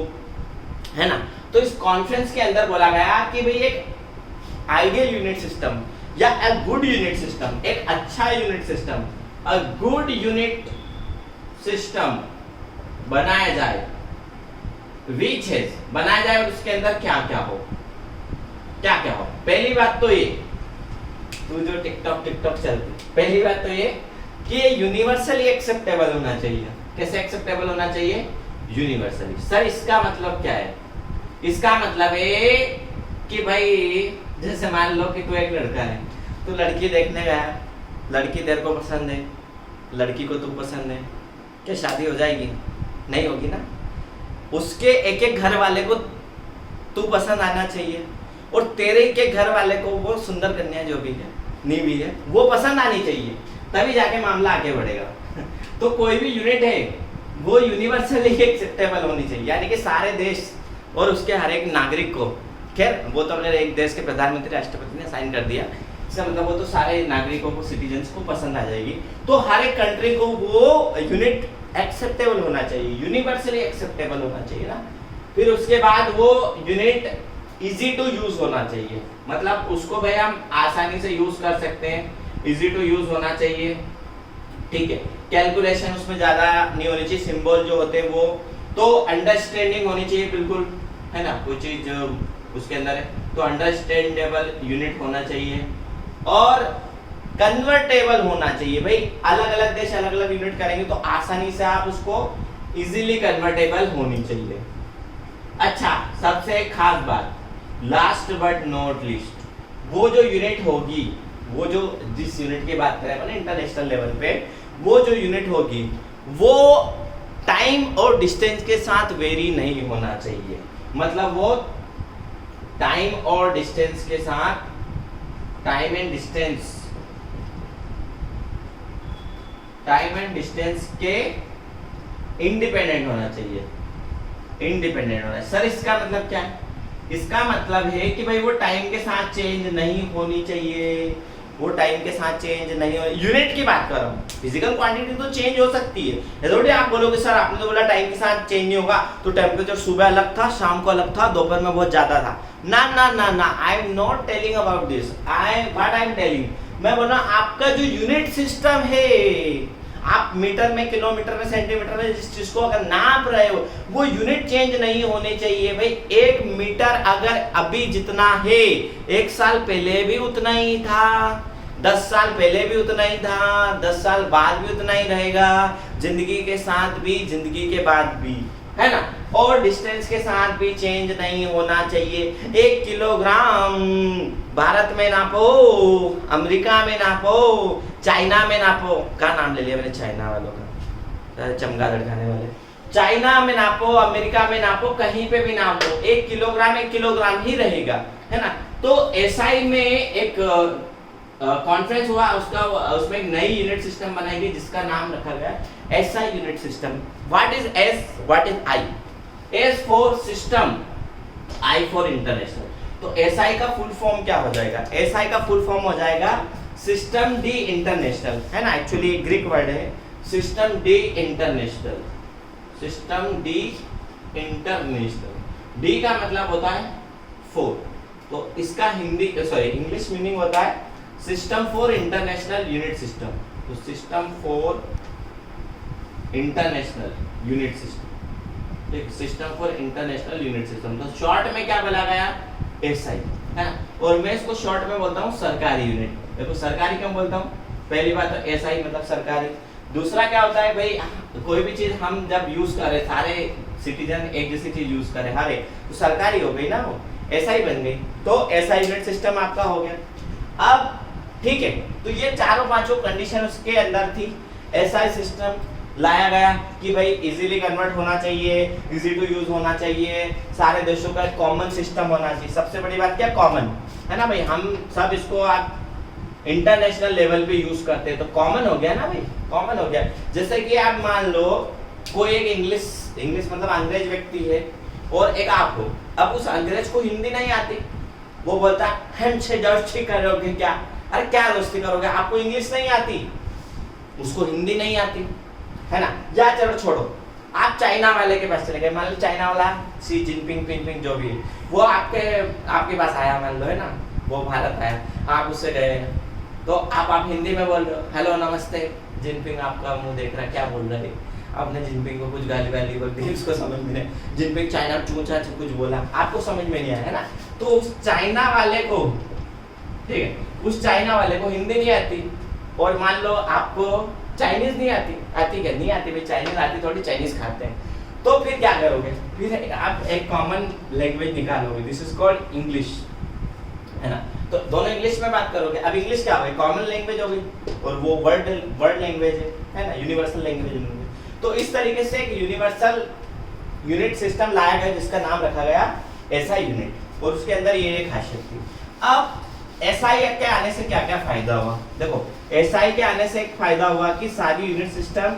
है ना। तो इस कॉन्फ्रेंस के अंदर बोला गया कि भाई एक आइडियल यूनिट सिस्टम या अ गुड यूनिट सिस्टम, एक अच्छा unit system, a good unit system बनाया जाए, विच है बनाया जाए, और उसके अंदर क्या क्या हो, क्या क्या हो। पहली बात तो ये, तू जो टिकटॉक चलती, पहली बात तो ये कि ये यूनिवर्सली एक्सेप्टेबल होना चाहिए। कैसे एक्सेप्टेबल होना चाहिए? यूनिवर्सली। सर इसका मतलब क्या है? इसका मतलब है कि भाई जैसे मान लो कि तू एक लड़का है, तू लड़की देखने गया, लड़की तेरे को पसंद है, लड़की को तू पसंद है, क्या शादी हो जाएगी? नहीं होगी ना। उसके एक एक घर वाले को तू पसंद आना चाहिए, और तेरे के घर वाले को वो सुंदर कन्या जो भी है, नीवी है, वो पसंद आनी चाहिए, तभी जाके मामला आगे बढ़ेगा। तो कोई भी यूनिट है वो यूनिवर्सली एक्सेप्टेबल होनी चाहिए, यानी कि सारे देश और उसके हर एक नागरिक को, खैर वो तो अपने एक देश के प्रधानमंत्री राष्ट्रपति ने साइन कर दिया, इसका मतलब वो तो सारे नागरिकों को, सिटीजन्स को पसंद आ जाएगी। तो हर एक कंट्री को वो यूनिट एक्सेप्टेबल होना चाहिए, यूनिवर्सली एक्सेप्टेबल होना चाहिए ना। फिर उसके बाद वो यूनिट इजी टू यूज होना चाहिए, मतलब उसको भाई हम आसानी से यूज कर सकते हैं, इजी टू यूज होना चाहिए, ठीक है। कैलकुलेशन उसमें ज्यादा नहीं होनी चाहिए, सिंबल जो होते हैं वो, तो अंडरस्टैंडिंग होनी चाहिए बिल्कुल, है ना, कोई चीज उसके अंदर है तो अंडरस्टैंडेबल यूनिट होना चाहिए, और कन्वर्टेबल होना चाहिए। भाई अलग अलग देश अलग अलग यूनिट करेंगे तो आसानी से आप उसको इजीली कन्वर्टेबल होनी चाहिए। अच्छा, सबसे एक खास बात, लास्ट बट नॉट लीस्ट, वो जो यूनिट होगी, वो जो जिस यूनिट की बात करें अपन इंटरनेशनल लेवल पे, वो जो यूनिट होगी वो टाइम और डिस्टेंस के साथ वेरी नहीं होना चाहिए। मतलब वो टाइम और डिस्टेंस के साथ, टाइम एंड डिस्टेंस के इंडिपेंडेंट होना चाहिए, इंडिपेंडेंट होना है। सर इसका मतलब क्या है? इसका मतलब है कि भाई वो टाइम के साथ चेंज नहीं होनी चाहिए, वो टाइम के साथ चेंज नहीं हो। यूनिट की बात कर रहा हूँ, फिजिकल क्वांटिटी तो चेंज हो सकती है, थोड़ी आप बोलोगे सर आपने तो बोला टाइम के साथ चेंज नहीं होगा, तो टेम्परेचर सुबह अलग था, शाम को अलग था, दोपहर में बहुत ज्यादा था। ना ना ना ना, I am not telling about this, what I am telling, मैं बोल रहा हूँ आपका जो यूनिट सिस्टम है, आप मीटर में, किलोमीटर में, सेंटीमीटर में जिस चीज को अगर नाप रहे हो, वो यूनिट चेंज नहीं होने चाहिए। भाई 1 मीटर अगर अभी जितना है, 1 साल पहले भी उतना ही था, 10 साल पहले भी उतना ही था, 10 साल बाद भी उतना ही रहेगा, जिंदगी के साथ भी, जिंदगी के बाद भी, है ना। और डिस्टेंस के साथ भी चेंज नहीं होना चाहिए। 1 किलोग्राम भारत में नापो, अमेरिका में नापो, चाइना में नापो, क्या नाम ले लिया मैंने चाइना वालों का, चमगादड़ खाने वाले, चाइना में नापो, अमेरिका में नापो, कहीं पे भी नापो, 1 किलोग्राम 1 किलोग्राम ही रहेगा, है ना। तो एसआई में एक कॉन्फ्रेंस हुआ, उसमें एक नई यूनिट सिस्टम बनाई गई जिसका नाम रखा गया SI unit system. What is S, what is I? S for system, I for international. तो एसआई का फुल फॉर्म क्या हो जाएगा? एसआई का फुल फॉर्म हो जाएगा सिस्टम डी इंटरनेशनल, है ना, एक्चुअली ग्रीक वर्ड है, system D international, system D international. D का मतलब होता है 4, तो इसका हिंदी सॉरी इंग्लिश मीनिंग होता है system for international unit system. तो system for international unit system, ठीक, system for international unit system. तो शॉर्ट में क्या बोला गया? एसआई, है ना। और मैं इसको शॉर्ट में बोलता हूँ सरकारी यूनिट। देखो सरकारी क्यों बोलता हूँ? पहली बात तो एसआई मतलब सरकारी। दूसरा क्या होता है भाई, कोई भी चीज हम जब यूज करें, सारे सिटीजन एक जैसी चीज यूज करें हर एक, तो सरकारी हो गई ना वो। एसआई बन गई, तो एसआई यूनिट सिस्टम आपका हो गया। अब ठीक है, तो ये चारों पांचों कंडीशन उसके अंदर थी। एसआई सिस्टम लाया गया कि भाई इजीली कन्वर्ट होना चाहिए, इजी टू यूज होना चाहिए, सारे देशों का कॉमन सिस्टम होना चाहिए। सबसे बड़ी बात क्या, कॉमन है ना भाई, हम सब इसको आप इंटरनेशनल लेवल पे यूज करते हैं, तो कॉमन हो गया ना भाई, कॉमन हो गया। जैसे कि आप मान लो कोई एक इंग्लिश मतलब अंग्रेज व्यक्ति है और एक आप हो, अब उस अंग्रेज को हिंदी नहीं आती, वो बोलता हमसे दोस्ती करोगे क्या, अरे क्या दोस्ती करोगे, आपको इंग्लिश नहीं आती, उसको हिंदी नहीं आती है ना। या चलो छोड़ो, आप चाइना वाले के पास चले गए, मान लो चाइना वाला सी जिनपिंग पिंग जो भी है, वो आपके पास आया, मान लो है ना, वो भारत आया, आप उससे गए, तो आप हिंदी में बोल रहे हो, हेलो नमस्ते जिनपिंग, आपका मुंह देख रहा है, क्या बोल रहे हैं, आपने जिनपिंग को कुछ गाली वाली बोल दी, उसको समझ में नहीं, जिनपिंग चाइना चूचा कुछ बोला, आपको समझ में नहीं आया है ना। तो उस चाइना वाले को, ठीक है, उस चाइना वाले को हिंदी नहीं आती, और मान लो आपको चाइनीज नहीं आती क्या, नहीं आती भाई, चाइनीज आती थोड़ी, चाइनीज खाते हैं, तो फिर क्या करोगे, फिर आप एक कॉमन लैंग्वेज निकालोगे, दिस इज कॉल्ड इंग्लिश, है ना। तो दोनों इंग्लिश में बात करोगे। अब इंग्लिश क्या हो गई, कॉमन लैंग्वेज हो गई, और वो वर्ल्ड लैंग्वेज है ना, यूनिवर्सल लैंग्वेज। तो इस तरीके से एक यूनिवर्सल यूनिट सिस्टम लाया गया जिसका नाम रखा गया एसआई यूनिट, और उसके अंदर ये एक खासियत थी। अब एसआई के आने से क्या क्या फायदा हुआ, देखो एसआई के आने से एक फायदा हुआ कि सारी यूनिट सिस्टम,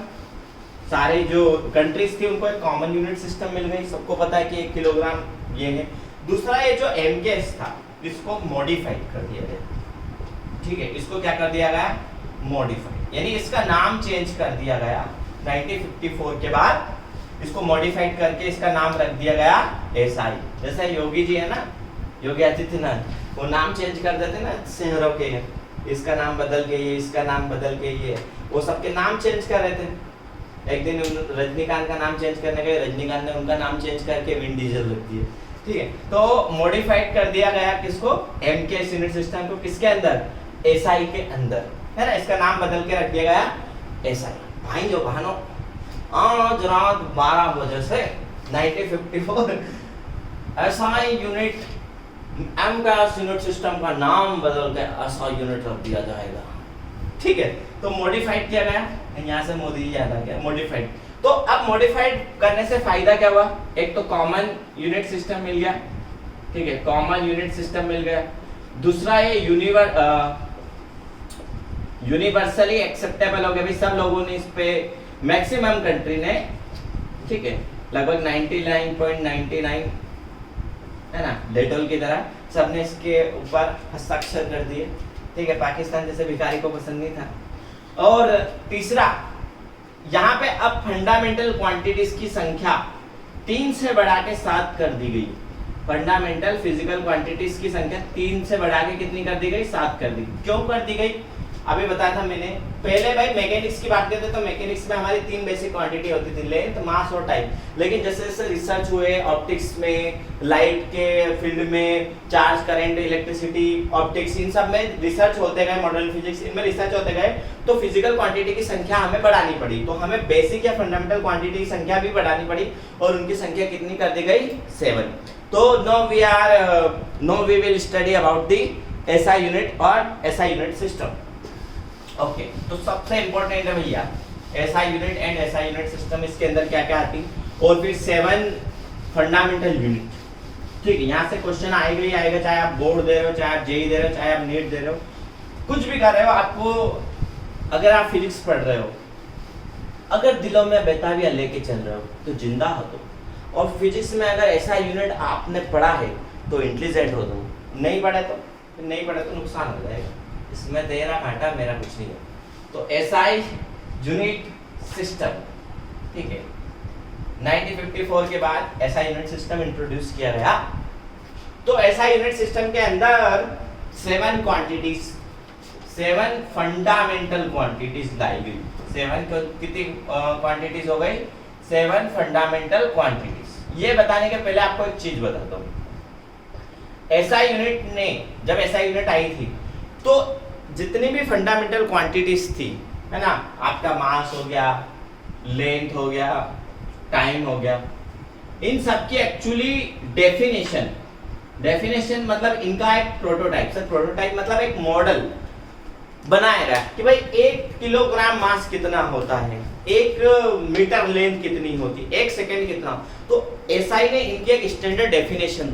सारे जो कंट्रीज थी उनको एक कॉमन यूनिट सिस्टम मिल गई, सबको पता है कि 1 किलोग्राम ये है। दूसरा, ये जो एमकेएस था इसको मॉडिफाइड कर दिया गया, ठीक है, इसको क्या कर दिया गया, मॉडिफाइड, यानी इसका नाम चेंज कर दिया गया 1954 के बाद, इसको मॉडिफाइड करके इसका नाम रख दिया गया एसआई। जैसे योगी जी है ना, योगी आदित्यनाथ, वो नाम चेंज कर देते ना शहरों के, इसका नाम बदल के ये, इसका नाम बदल के ये, वो सबके नाम चेंज कर रहे थे। एक दिन रजनीकांत का नाम चेंज करने गए, रजनीकांत ने उनका नाम चेंज करके विन डीजल रख दिया, ठीक है। तो मॉडिफाइड कर दिया गया किसको, एमकेएस यूनिट सिस्टम को, किसके अंदर, एसआई के अंदर, है ना, इसका नाम बदल के रख दिया गया एसआई। भाइयों बहनों, आज रात 12 बजे से 1954 SI unit, MKS unit system का नाम बदल के एसआई यूनिट रख दिया जाएगा, ठीक है। तो मॉडिफाइड किया गया, यहाँ से मोदी जी याद आ गया, मॉडिफाइड। तो अब मॉडिफाइड करने से फायदा क्या हुआ, एक तो कॉमन यूनिट सिस्टम मिल गया, ठीक है, कॉमन यूनिट सिस्टम मिल गया। दूसरा, ये यूनिवर्सली एक्सेप्टेबल हो गया, भाई सब लोगों ने इस पे, मैक्सिमम कंट्री ने, ठीक है, लगभग 99.99 है ना, डेटोल की तरह सबने इसके ऊपर हस्ताक्षर कर दिए, ठीक है। पाकिस्तान जैसे भिखारी को पसंद नहीं था। और तीसरा, यहाँ पे अब फंडामेंटल क्वांटिटीज की संख्या 3 से बढ़ा के 7 कर दी गई। फंडामेंटल फिजिकल क्वांटिटीज की संख्या 3 से बढ़ा के कितनी कर दी गई, 7 कर दी। क्यों कर दी गई, अभी बताया था मैंने। पहले भाई मैकेनिक्स की बात करते तो मैकेनिक्स में हमारी 3 बेसिक क्वांटिटी होती थी, लेंथ, मास और टाइम। लेकिन जैसे जैसे रिसर्च हुए ऑप्टिक्स में, लाइट के फील्ड में, चार्ज, करंट, इलेक्ट्रिसिटी, ऑप्टिक्स, इन सब में रिसर्च होते गए, मॉडर्न फिजिक्स, इनमें रिसर्च होते गए, तो फिजिकल क्वांटिटी की संख्या हमें बढ़ानी पड़ी। तो हमें बेसिक या फंडामेंटल क्वांटिटी की संख्या भी बढ़ानी पड़ी, और उनकी संख्या कितनी कर दी गई, 7। तो now we will study about the SI unit और एसआई यूनिट सिस्टम। ओके, तो सबसे इंपॉर्टेंट है भैया SI unit and SI unit system, इसके अंदर क्या क्या आती, और फिर 7 फंडामेंटल यूनिट, ठीक है। यहाँ से क्वेश्चन आएगा ही आएगा, चाहे आप बोर्ड दे रहे हो, चाहे आप जेई दे रहे हो, चाहे आप नीट दे रहे हो, कुछ भी कर रहे हो, आपको अगर आप फिजिक्स पढ़ रहे हो, अगर दिलों में बेताबिया लेके चल रहे हो तो जिंदा हो तुम। और फिजिक्स में अगर ऐसा यूनिट आपने पढ़ा है तो इंटेलिजेंट हो तुम, नहीं पढ़ा तो नुकसान हो जाएगा। इसमें तेरा घाटा, मेरा कुछ नहीं है। तो एसआई यूनिट सिस्टम, ठीक है, 1954 के बाद एसआई यूनिट सिस्टम इंट्रोड्यूस किया गया। तो एसआई यूनिट सिस्टम के अंदर 7 क्वांटिटीज, 7 फंडामेंटल क्वांटिटीज लाई गई। 7 कितनी क्वांटिटीज हो गई, 7 फंडामेंटल क्वांटिटीज। ये बताने के पहले आपको एक चीज बताता हूँ। एसआई यूनिट ने, जब एसआई यूनिट आई थी तो जितनी भी फंडामेंटल क्वांटिटीज थी, है ना, आपका मास हो गया, लेंथ हो गया, टाइम हो गया, इन सब की एक्चुअली डेफिनेशन डेफिनेशन मतलब इनका एक प्रोटोटाइप, सर प्रोटोटाइप मतलब एक मॉडल बनाएगा कि भाई 1 किलोग्राम मास कितना होता है, 1 मीटर लेंथ कितनी होती, 1 सेकंड कितना। तो एसआई ने इनकी एक स्टैंडर्ड डेफिनेशन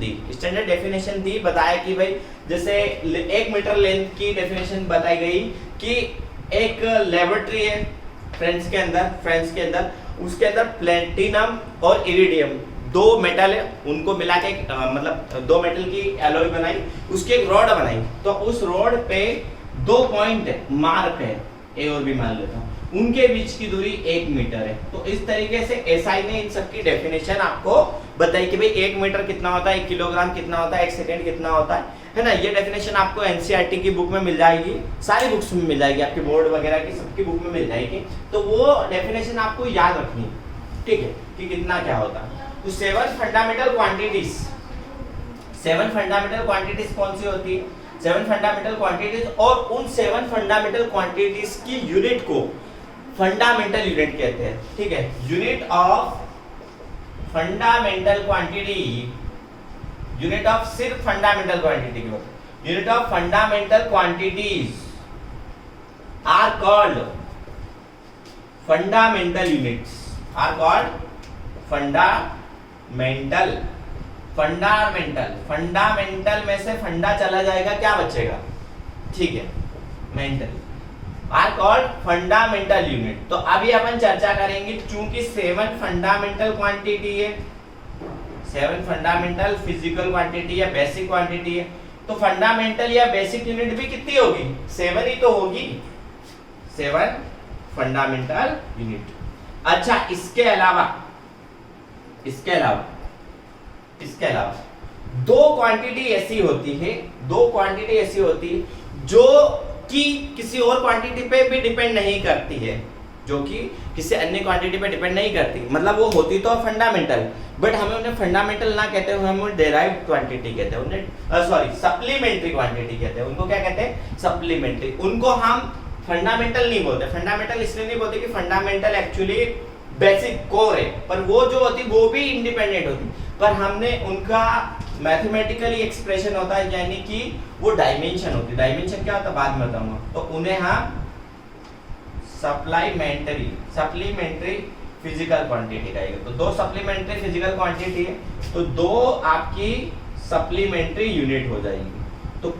दी, बताया कि भाई जैसे 1 मीटर लेंथ की डेफिनेशन बताई गई कि एक लेबोरेटरी है फ्रांस के अंदर, उसके अंदर प्लेटिनम और इरिडियम 2 मेटल है, उनको मिला के मतलब 2 मेटल की एलॉय बनाई, उसकी एक रॉड बनाई। तो उस रॉड पे 2 पॉइंट मार्क है, ए और बी मान लेता हूँ, उनके बीच की दूरी 1 मीटर है। तो इस तरीके से एसआई ने इन सब की डेफिनेशन आपको बताई कि भाई 1 मीटर कितना होता है, 1 किलोग्राम कितना होता है, 1 सेकंड कितना होता है ना। ये डेफिनेशन आपको एनसीईआरटी की बुक में मिल जाएगी, सारी बुक्स में मिल जाएगी, आपकी बोर्ड वगैरह की सबकी बुक में मिल जाएगी। तो वो डेफिनेशन आपको याद रखनी, ठीक है, कि कितना क्या होता है। तो 7 फंडामेंटल क्वांटिटीज कौन सी होती है? 7 फंडामेंटल क्वांटिटीज, और उन 7 फंडामेंटल क्वांटिटीज की यूनिट को फंडामेंटल यूनिट कहते हैं, ठीक है। Unit of fundamental quantity, unit of सिर्फ फंडामेंटल क्वांटिटी की बात, unit of fundamental quantities are called fundamental units, are called fundamental में से फंडा चला जाएगा, क्या बचेगा, ठीक है, mental, are called fundamental unit. तो अभी अपन चर्चा करेंगे, चूंकि 7 फंडामेंटल क्वांटिटी है, 7 फंडामेंटल फिजिकल क्वांटिटी या बेसिक क्वांटिटी है, तो फंडामेंटल या बेसिक यूनिट भी कितनी होगी, 7 ही तो होगी, 7 फंडामेंटल यूनिट। अच्छा, इसके अलावा 2 क्वांटिटी ऐसी होती है, जो कि किसी और क्वांटिटी पे भी डिपेंड नहीं करती है, मतलब वो होती तो फंडामेंटल, बट हमें उन्हें फंडामेंटल ना कहते हैं, हमें डेराइव्ड क्वांटिटी कहते हैं, उन्हें सप्लीमेंट्री क्वांटिटी कहते हैं, उनको क्या कहते हैं, सप्लीमेंट्री। उनको हम फंडामेंटल नहीं बोलते, फंडामेंटल इसलिए नहीं बोलते कि फंडामेंटल एक्चुअली बेसिक कोर है, पर वो जो होती वो भी इंडिपेंडेंट होती, पर हमने उनका मैथमेटिकली एक्सप्रेशन होता है, यानी कि वो डायमेंशन होती है। डायमेंशन क्या होता है बाद में बताऊंगा। तो उन्हें हम सप्लीमेंट्री फिजिकल क्वांटिटी कहेंगे। तो 2 सप्लीमेंट्री फिजिकल क्वांटिटी है, तो 2 आपकी सप्लीमेंट्री यूनिट हो जाएगी। तो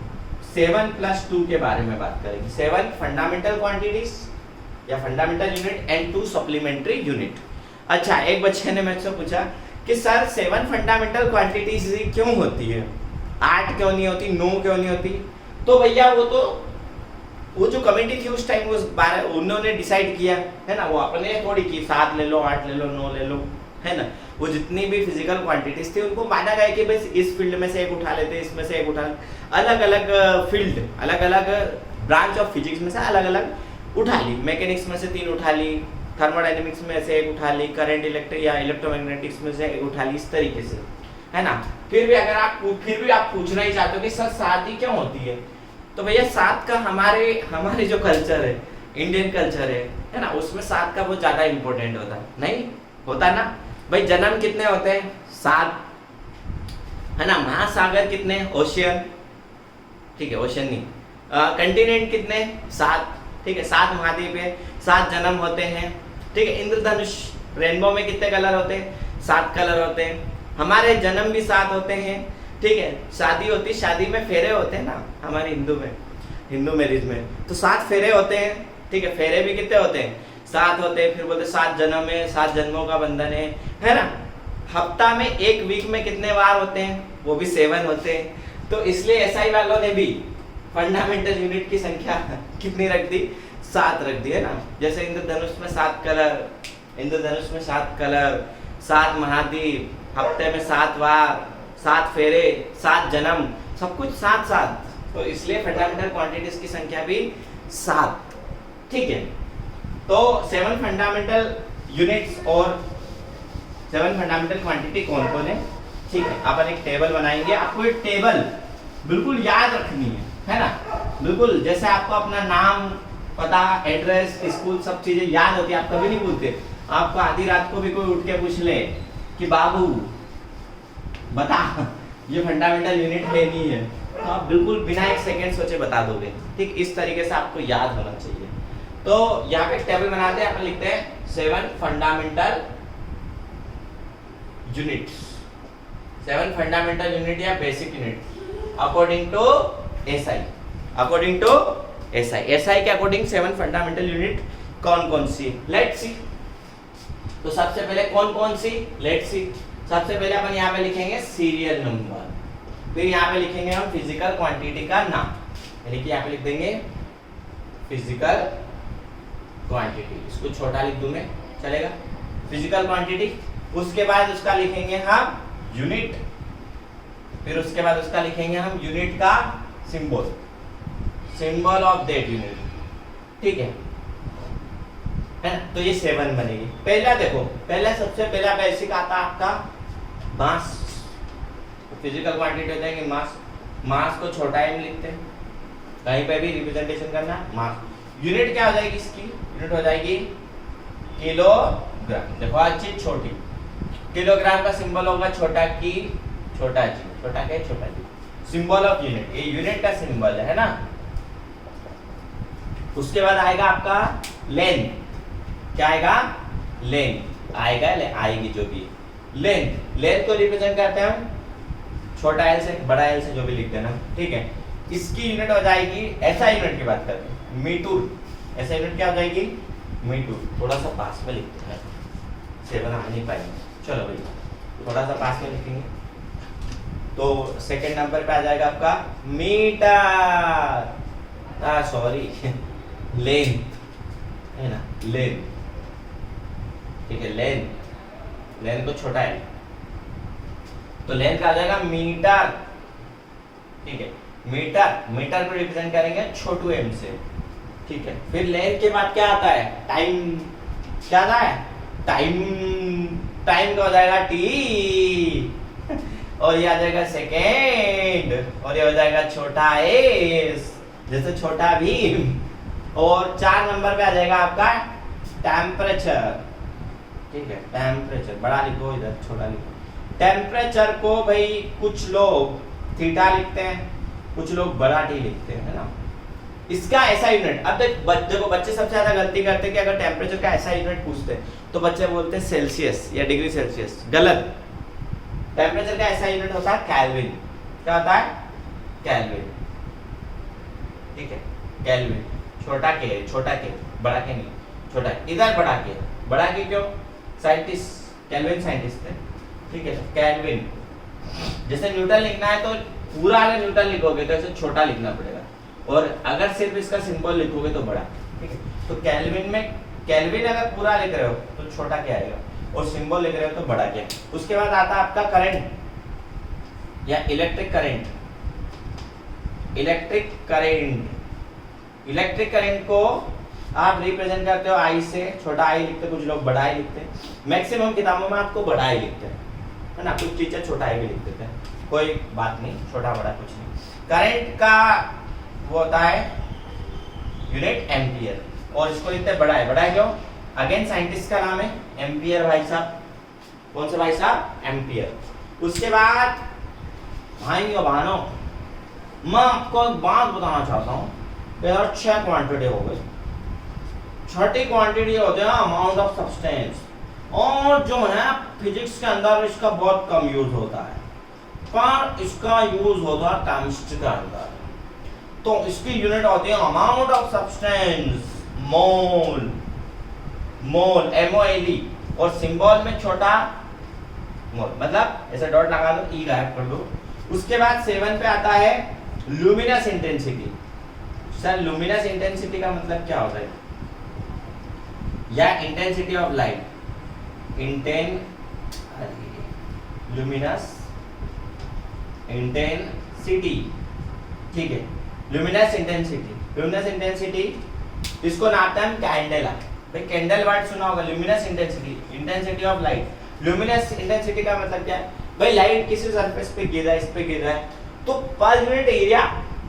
7 + 2 के बारे में बात करेंगे, 7 फंडामेंटल क्वांटिटीज या fundamental unit and 2 supplementary unit. अच्छा, एक बच्चे ने मुझसे पूछा कि सर 7 फंडामेंटल क्वांटिटीज क्यों होती है, 8 क्यों नहीं होती, 9 क्यों नहीं होती? तो भैया वो जो कमेटी थी उस टाइम, उन्होंने डिसाइड किया है ना, वो अपने थोड़ी की 7 ले लो, 8 ले लो, 9 ले लो, है ना। वो जितनी भी फिजिकल क्वांटिटीज थी उनको माना गया कि बस इस फील्ड में से एक उठा लेते, इसमें से एक उठा लेते, अलग अलग फील्ड, अलग अलग ब्रांच ऑफ फिजिक्स में से अलग अलग उठा ली। मैकेनिक्स में से 3 उठा ली, थर्मोडायनेमिक्स में से 1 उठा ली, करंट इलेक्ट्रिक या इलेक्ट्रोमैग्नेटिक्स में से 1 उठा ली, इस तरीके से, है ना। फिर भी आप पूछना ही चाहते हो कि सर 7 ही क्यों होती है, तो भैया 7 का हमारे जो कल्चर है, इंडियन कल्चर है ना, उसमें 7 का बहुत ज्यादा इंपॉर्टेंट होता है, नहीं होता ना भाई। जन्म कितने होते हैं, 7, है ना। महासागर कितने, ओशियन, ठीक है, ओशियन नहीं, कंटिनेंट कितने, 7, ठीक है, 7 महाद्वीप है, 7 जन्म होते हैं, ठीक है। इंद्रधनुष रेनबो में कितने कलर होते हैं, 7 कलर होते हैं। हमारे जन्म भी 7 होते हैं, ठीक है। शादी होती, शादी में फेरे होते हैं ना, हमारे हिंदू मैरिज में तो 7 फेरे होते हैं, ठीक है। फेरे भी कितने होते हैं, 7 होते हैं। फिर बोलते 7 जन्म है, 7 जन्मों का बंधन है ना। हफ्ता में 1 वीक में कितने बार होते हैं, वो भी 7 होते हैं। तो इसलिए एसआई वालों ने भी फंडामेंटल यूनिट की संख्या कितनी रख दी, 7 रख दी, है ना। जैसे इंद्रधनुष में 7 कलर, 7 महाद्वीप, हफ्ते में 7 बार, 7 फेरे, 7 जन्म, सब कुछ 7। तो इसलिए फंडामेंटल क्वांटिटीज की संख्या भी 7, ठीक है। तो 7 फंडामेंटल यूनिट्स और 7 फंडामेंटल क्वांटिटी कौन कौन है, ठीक है। अपन एक टेबल बनाएंगे, आपको एक टेबल बिल्कुल याद रखनी है ना। बिल्कुल जैसे आपको अपना नाम, पता, एड्रेस, स्कूल, सब चीजें याद होती है, आप कभी नहीं भूलते। आपको आधी रात को भी कोई उठ के पूछ ले कि बाबू बता ये फंडामेंटल यूनिट है नहीं है, तो आप बिल्कुल बिना एक सेकेंड सोचे बता दोगे। ठीक, इस तरीके से आपको याद होना चाहिए। तो यहाँ पे टेबल बनाते हैं, अपन लिखते हैं 7 फंडामेंटल यूनिट्स, 7 फंडामेंटल यूनिट या basic unit according to SI, according to SI. SI के अकॉर्डिंग 7 फंडामेंटल यूनिट कौन कौन सी, लेट्स सी। तो सबसे पहले कौन कौन सी, लेट्स सी। सबसे पहले अपन यहाँ पे लिखेंगे सीरियल नंबर, फिर यहाँ पे लिखेंगे हम फिजिकल क्वांटिटी का नाम, यानी कि यहाँ पे लिख देंगे फिजिकल क्वांटिटी, इसको छोटा लिख दूं मैं, चलेगा, फिजिकल क्वांटिटी। उसके बाद उसका लिखेंगे हम यूनिट, फिर उसके बाद उसका लिखेंगे हम यूनिट का symbol, symbol of that unit, ठीक है ना। तो ये 7 बनेगी। पहला देखो, पहला सबसे पहला बेसिक आता है आपका मास, फिजिकल क्वांटिटी होता है कि मास, मास को छोटा m लिखते हैं, कहीं पे भी रिप्रेजेंटेशन करना मास। यूनिट क्या हो जाएगी इसकी, यूनिट हो जाएगी किलोग्राम। देखो आज चीज छोटी, किलोग्राम का सिंबल होगा छोटा की, छोटा जी, छोटा के छोटा जी, सिंबल ऑफ यूनिट, ये यूनिट का सिंबल है ना। उसके बाद आएगा आपका लेंथ, क्या आएगा, लेंथ आएगा, आएगी जो भी लेंथ, लेंथ को रिप्रेजेंट करते हैं हम छोटा एल से बड़ा एल से, जो भी लिख देना, ठीक है। इसकी यूनिट हो जाएगी, ऐसा यूनिट की बात करते हैं, मीटर, ऐसा यूनिट क्या हो जाएगी, मीटर। थोड़ा सा पास में लिखते हैं, 7 आ नहीं पाएंगे, चलो भाई थोड़ा सा पास में लिखेंगे। तो सेकंड नंबर पे आ जाएगा आपका मीटर, सॉरी लेंथ है ना, लेंथ, ठीक है, लेंथ, लेंथ को छोटा है, तो लेंथ का आ जाएगा मीटर, ठीक है, मीटर, मीटर को रिप्रेजेंट करेंगे छोटू एम से, ठीक है। फिर लेंथ के बाद क्या आता है, टाइम, क्या आता है, टाइम, टाइम का हो जाएगा टी, और ये आ जाएगा सेकेंड, और ये हो जाएगा छोटा एस, जैसे छोटा भीम। और 4 नंबर पे आ जाएगा आपका टेम्परेचर, ठीक है, टेम्परेचर, बड़ा लिखो इधर, छोटा लिखो। टेम्परेचर को भाई कुछ लोग थीटा लिखते हैं, कुछ लोग बड़ा टी लिखते हैं, है ना। इसका ऐसा यूनिट, अब देखो बच्चे सबसे ज्यादा गलती करते हैं कि अगर टेम्परेचर का ऐसा यूनिट पूछते हैं तो बच्चे बोलते हैं सेल्सियस या डिग्री सेल्सियस, गलत। टेम्परेचर का ऐसा यूनिट होता है केल्विन, क्या होता है, केल्विन, ठीक है, केल्विन, छोटा के, छोटा के, बड़ा के नहीं, छोटा, इधर बड़ा के, बड़ा के क्यों, साइंटिस्ट, केल्विन साइंटिस्ट है, ठीक है, केल्विन। जैसे न्यूटन लिखना है तो पूरा अगर न्यूटन लिखोगे तो ऐसे छोटा लिखना पड़ेगा, और अगर सिर्फ इसका सिंबल लिखोगे तो बड़ा, ठीक है। तो केल्विन में, केल्विन अगर पूरा लिख रहे हो तो छोटा क्या आएगा, और सिंबल लिख रहे हो तो बड़ा क्या। उसके बाद आता है आपका करंट या electric current, electric current, electric current को आप रिप्रेजेंट करते हो आई से, छोटा आई लिखते, कुछ लोग बड़ा आई लिखते हैं, मैक्सिमम किताबों में आपको बड़ा आई लिखते हैं, है ना, कुछ टीचर छोटा आई भी लिख देते हैं, कोई बात नहीं, छोटा बड़ा कुछ नहीं। करंट का वो होता है यूनिट एम्पियर, और इसको लिखते हैं बड़ा है, बड़ा है क्यों, अगेन साइंटिस्ट का नाम है एम्पियर भाई साहब, कौन से भाई साहब, एम्पियर। उसके बाद भाई और बहनों, मैं आपको एक बात बताना चाहता हूँ, यार 6 क्वांटिटी हो गई, छठी क्वांटिटी होते हैं अमाउंट ऑफ सब्सटेंस, और जो है फिजिक्स के अंदर इसका बहुत कम यूज होता है, पर इसका यूज होता है केमिस्ट्री के अंदर। तो इसकी यूनिट होती है amount of substance, mole, mole, MOL, और सिंबल में छोटा मोल, मतलब ऐसे डॉट लगा दो, ई गायब कर दो। उसके बाद 7 पे आता है luminous intensity. Sir luminous intensity का मतलब क्या होता है, या intensity of light, luminous intensity, ठीक है, लुमिनस इंटेंसिटी, लुमिनस इंटेंसिटी इसको नापते हैं हम कैंडेला, भाई कैंडल वर्ड सुना होगा, luminous intensity, intensity of light. Luminous intensity का मतलब क्या है, भाई लाइट किसी सरफेस पे गिर रहा है, इस पे गिर रहा है, तो per unit area,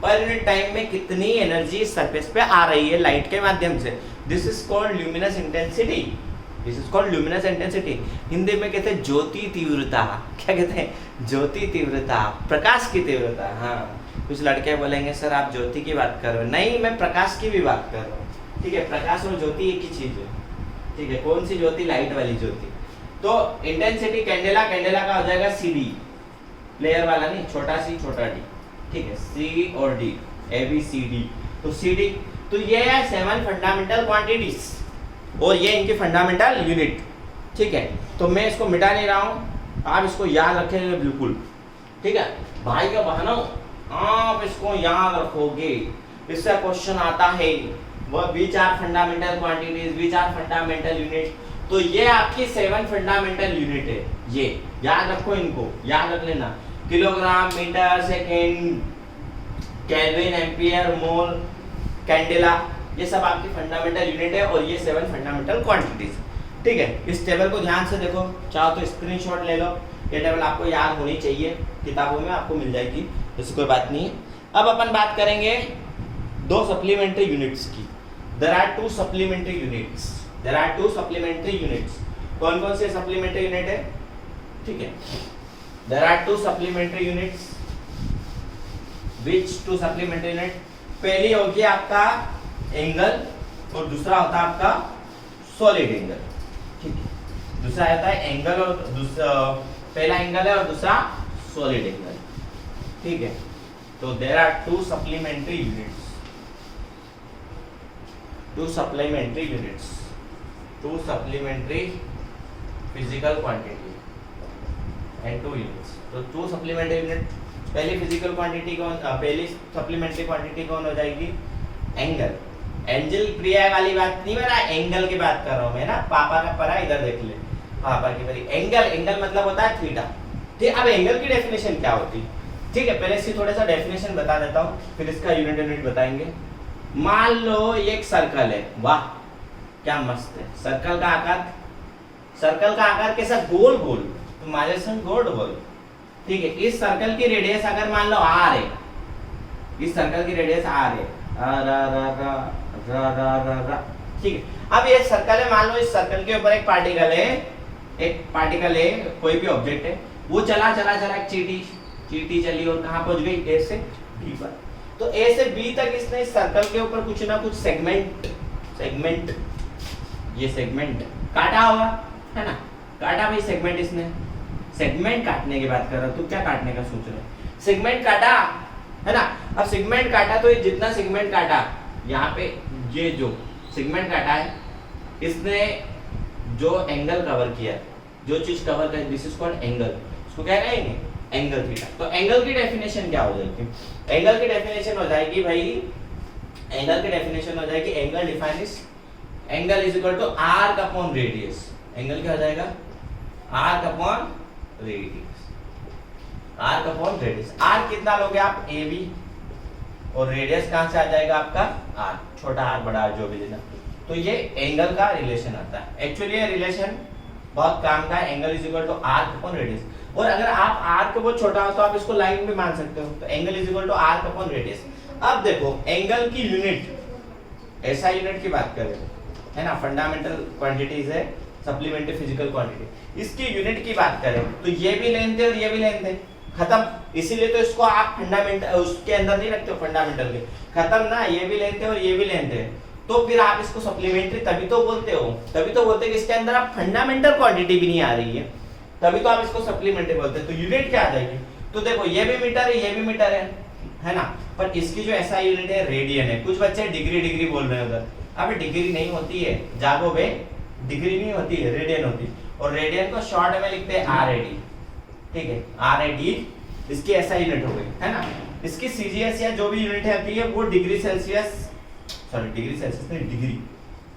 per unit time में कितनी एनर्जी इस सरफेस पे आ रही है लाइट के माध्यम से, this is called luminous intensity, this is called luminous intensity. Hindi में कहते हैं ज्योति तीव्रता। क्या कहते हैं? ज्योति तीव्रता, प्रकाश की तीव्रता। हाँ, कुछ लड़के बोलेंगे सर आप ज्योति की बात कर रहे हो। नहीं, मैं प्रकाश की भी बात कर रहा हूँ। ठीक है, प्रकाश और ज्योति एक ही चीज है। ठीक है, कौन सी ज्योति? लाइट वाली ज्योति। तो इंटेंसिटी कैंडेला, कैंडेला का हो जाएगा सी डी, प्लेयर वाला नहीं, छोटा सी छोटा डी। ठीक है, सी और D, A B C D. तो सी डी, तो ये है 7 फंडामेंटल क्वांटिटीज और ये इनकी फंडामेंटल यूनिट। ठीक है, तो मैं इसको मिटा नहीं रहा हूँ, आप इसको याद रखेंगे बिल्कुल। ठीक है भाई का बहनों, आप इसको याद रखोगे, इससे क्वेश्चन आता है। वह which are fundamental quantities, which are fundamental unit. तो ये आपकी 7 फंडामेंटल यूनिट है। ये याद रखो, इनको याद रख लेना। Kilogram, metre, second, kelvin, ampere, mole, candela, ये सब आपकी फंडामेंटल यूनिट है और ये 7 फंडामेंटल क्वांटिटीज। ठीक है, इस टेबल को ध्यान से देखो, चाहो तो स्क्रीनशॉट ले लो। ये टेबल आपको याद होनी चाहिए, किताबों में आपको मिल जाएगी, ऐसी कोई बात नहीं है। अब अपन बात करेंगे 2 सप्लीमेंट्री यूनिट्स की। There are 2 supplementary units, there are 2 supplementary units. कौन कौन से सप्लीमेंट्री यूनिट है? ठीक है, there are 2 supplementary units. Which 2 supplementary unit? पहली होगी आपका एंगल और दूसरा होता है आपका सॉलिड एंगल। ठीक है, दूसरा होता है एंगल और दूसरा, पहला एंगल है और दूसरा सॉलिड एंगल। ठीक है, तो there are 2 supplementary units, 2 supplementary units, 2 supplementary physical quantity and 2 units. तो 2 सप्लीमेंट्री यूनिट, पहली फिजिकल क्वांटिटी कौन, पहली सप्लीमेंट्री क्वांटिटी कौन हो जाएगी? एंगल। एंजल प्रिया वाली बात नहीं, मैं एंगल की बात कर रहा हूँ मैं ना। पापा का परा इधर देख ले, पापा की परी। एंगल, एंगल मतलब होता है थीटा। ठीक, अब एंगल की डेफिनेशन क्या होती? ठीक है, पहले इसकी थोड़ा सा डेफिनेशन बता देता हूँ, फिर इसका यूनिट बताएंगे। मान लो ये एक सर्कल है, वाह क्या मस्त है। सर्कल का आकार कैसा? गोल गोल, तो माइलेशन गोल गोल। ठीक है, इस सर्कल की रेडियस अगर मान लो आर है, इस सर्कल की रेडियस आर है, ठीक है। अब ये सर्कल है, मान लो इस सर्कल के ऊपर एक पार्टिकल है, कोई भी ऑब्जेक्ट है, वो चला एक चींटी चली और कहां पहुंच गई? ए से बी पर। तो ए से बी तक इसने इस सर्कल के ऊपर कुछ ना कुछ सेगमेंट ये सेगमेंट काटा होगा, है ना? काटा भाई सेगमेंट, इसने सेगमेंट काटने की बात कर रहा, तू क्या काटने का सोच रहा है? सेगमेंट काटा, है ना? अब सेगमेंट काटा तो ये जितना सेगमेंट काटा, यहाँ पे ये जो सेगमेंट काटा है, इसने जो एंगल कवर किया, जो चीज कवर कर, दिस इज कॉल्ड एंगल। इसको क्या कहेंगे? Angle theta. तो एंगल की डेफिनेशन क्या हो जाएगी? एंगल की डेफिनेशन हो जाएगी भाई, angle define is, angle is equal to arc upon radius. Angle क्या हो जाएगा? Arc upon radius, arc upon radius. Arc कितना लोगे आप? ए बी, और रेडियस कहां से आ जाएगा आपका? आर, छोटा आर बड़ा आर जो भी लेना। तो ये एंगल का रिलेशन आता है। एक्चुअली ये रिलेशन बहुत काम का है। Angle is equal to arc upon radius. और अगर आप आर्क बहुत छोटा हो तो आप इसको लाइन भी मान सकते हो। तो angle is equal to arc upon radius. अब देखो एंगल की यूनिट, ऐसा यूनिट की बात करें, है ना? फंडामेंटल क्वांटिटीज है, सप्लीमेंट्री फिजिकल क्वांटिटी। इसकी यूनिट की बात करें तो ये भी लेंथ है और ये भी लेंथ है, खत्म। इसीलिए तो इसको आप फंडामेंटल उसके अंदर नहीं रखते हो, फंडामेंटल के, खत्म ना। ये भी लेंथ है और ये भी लेंथ है, तो फिर आप इसको सप्लीमेंट्री तभी तो बोलते हो, तभी तो बोलते हैं कि इसके अंदर आप फंडामेंटल क्वांटिटी भी नहीं आ रही है, तभी तो आप इसको सप्लीमेंट्री बोलते हैं। तो यूनिट क्या आ जाएगी? तो देखो ये भी मीटर है, ये भी मीटर है ना? पर इसकी जो ऐसा यूनिट है रेडियन है। कुछ बच्चे डिग्री बोल रहे हैं उधर, अब डिग्री नहीं होती है, जागो बे, डिग्री नहीं होती है, रेडियन होती है। और रेडियन को शॉर्ट में लिखते हैं आरएडी। ठीक है, आरएडी इसकी ऐसा यूनिट हो गई, है ना? इसकी सीजीएस या जो भी यूनिट आती है वो degree Celsius, sorry degree Celsius नहीं, डिग्री।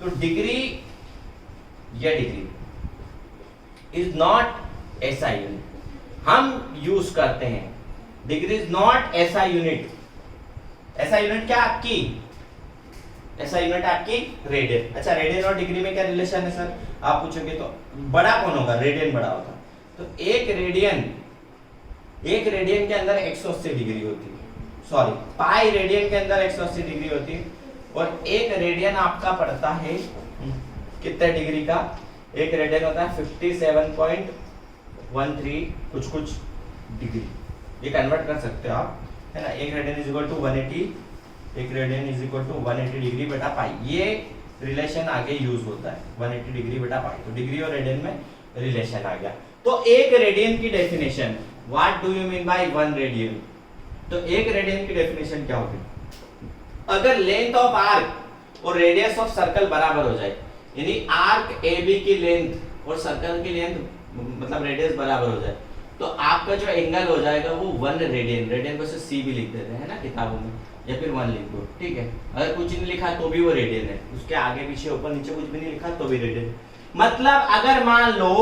तो डिग्री या डिग्री इज नॉट ऐसा यूनिट हम यूज करते हैं। डिग्री इज नॉट ऐसा यूनिट। ऐसा यूनिट क्या आपकी? ऐसा यूनिट आपकी रेडियन। अच्छा, रेडियन और डिग्री में क्या रिलेशन है सर? आप पूछोगे तो बड़ा कौन होगा? रेडियन बड़ा होगा। तो एक रेडियन के अंदर 180 डिग्री होती है, सॉरी पाई रेडियन के अंदर 180 डिग्री होती है। और एक रेडियन आपका पड़ता है कितने डिग्री का? एक रेडियन होता है 57.13 कुछ कुछ डिग्री, ये कन्वर्ट कर सकते हो आप, है ना। एक रेडियन इज इक्वल टू 180, एक radian is equal to 180 degree बटा पाई, ये रिलेशन आगे यूज होता है 180 डिग्री बटा पाई, तो डिग्री और रेडियन में रिलेशन आ गया। तो एक रेडियन की definition, what do you mean by 1 radian, तो एक रेडियन की डेफिनेशन क्या होगी, अगर लेंथ ऑफ आर्क और रेडियस ऑफ सर्कल बराबर हो जाए, यानी आर्क AB की लेंथ और सर्कल की लेंथ मतलब रेडियस बराबर हो जाए, तो आपका जो एंगल हो जाएगा वो 1 रेडियन, रेडियन को C भी लिख देते हैं ना किताबों में, या फिर 1 लिख दो, ठीक है। अगर कुछ नहीं लिखा तो भी वो रेडियन है, उसके आगे पीछे ऊपर नीचे कुछ भी नहीं लिखा तो भी रेडियन। मतलब अगर मान लो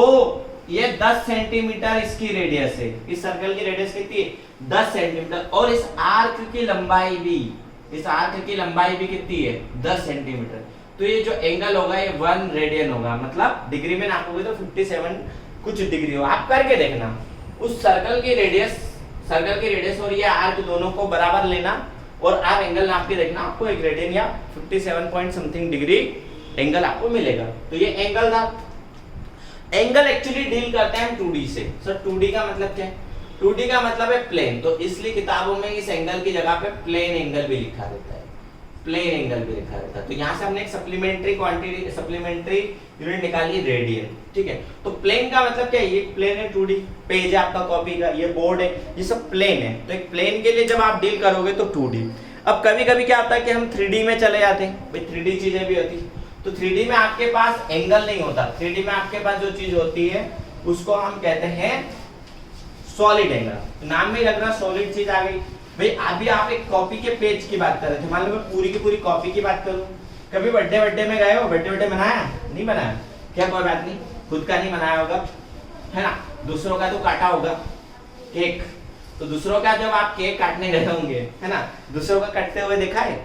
ये 10 सेंटीमीटर इसकी रेडियस है, इस सर्कल की रेडियस कितनी है 10 सेंटीमीटर, और इस आर्क की लंबाई भी, इस आर्क की लंबाई भी कितनी है 10 सेंटीमीटर, तो ये जो एंगल होगा ये 1 रेडियन होगा। मतलब डिग्री में नापोगे तो 57 कुछ डिग्री हो। आप करके देखना, उस सर्कल की रेडियस और ये आर्क दोनों को बराबर लेना और आप एंगल नाप के देखना, आपको एक रेडियन या 57 पॉइंट समथिंग डिग्री एंगल आपको मिलेगा। तो ये एंगल था। एंगल एक्चुअली डील करते हैं हम 2D से। सर 2D का मतलब क्या है, 2D का मतलब है प्लेन, तो इसलिए किताबों में इस एंगल की जगह पे प्लेन एंगल भी लिखा रहता है, प्लेन एंगल भी लिखा रहता है। तो यहाँ से हमने एक सप्लीमेंट्री क्वांटिटी, सप्लीमेंट्री यूनिट निकाली रेडियन, ठीक है। तो प्लेन का मतलब क्या है, ये प्लेन है 2D, पेज है आपका कॉपी का, ये बोर्ड है, ये सब प्लेन है। तो एक प्लेन के लिए जब आप डील करोगे तो 2D। अब कभी कभी क्या होता है कि हम 3D में चले जाते हैं, भाई 3D चीजें भी होती, तो 3D में आपके पास एंगल नहीं होता, 3D में आपके पास जो चीज होती है उसको हम कहते हैं सॉलिड एंगल। नाम में लग रहा सॉलिड चीज आ गई। भाई अभी आप एक कॉपी के पेज की बात कर रहे थे, मान लो मैं पूरी की पूरी कॉपी की बात करूं, कभी बर्थडे में गए हो, बर्थडे बनाया नहीं बनाया, क्या कोई बात नहीं, खुद का नहीं बनाया होगा, है ना, दूसरों का तो काटा होगा केक, तो दूसरों का जब आप केक काटने गए होंगे, है ना, दूसरों का कटते हुए देखा है,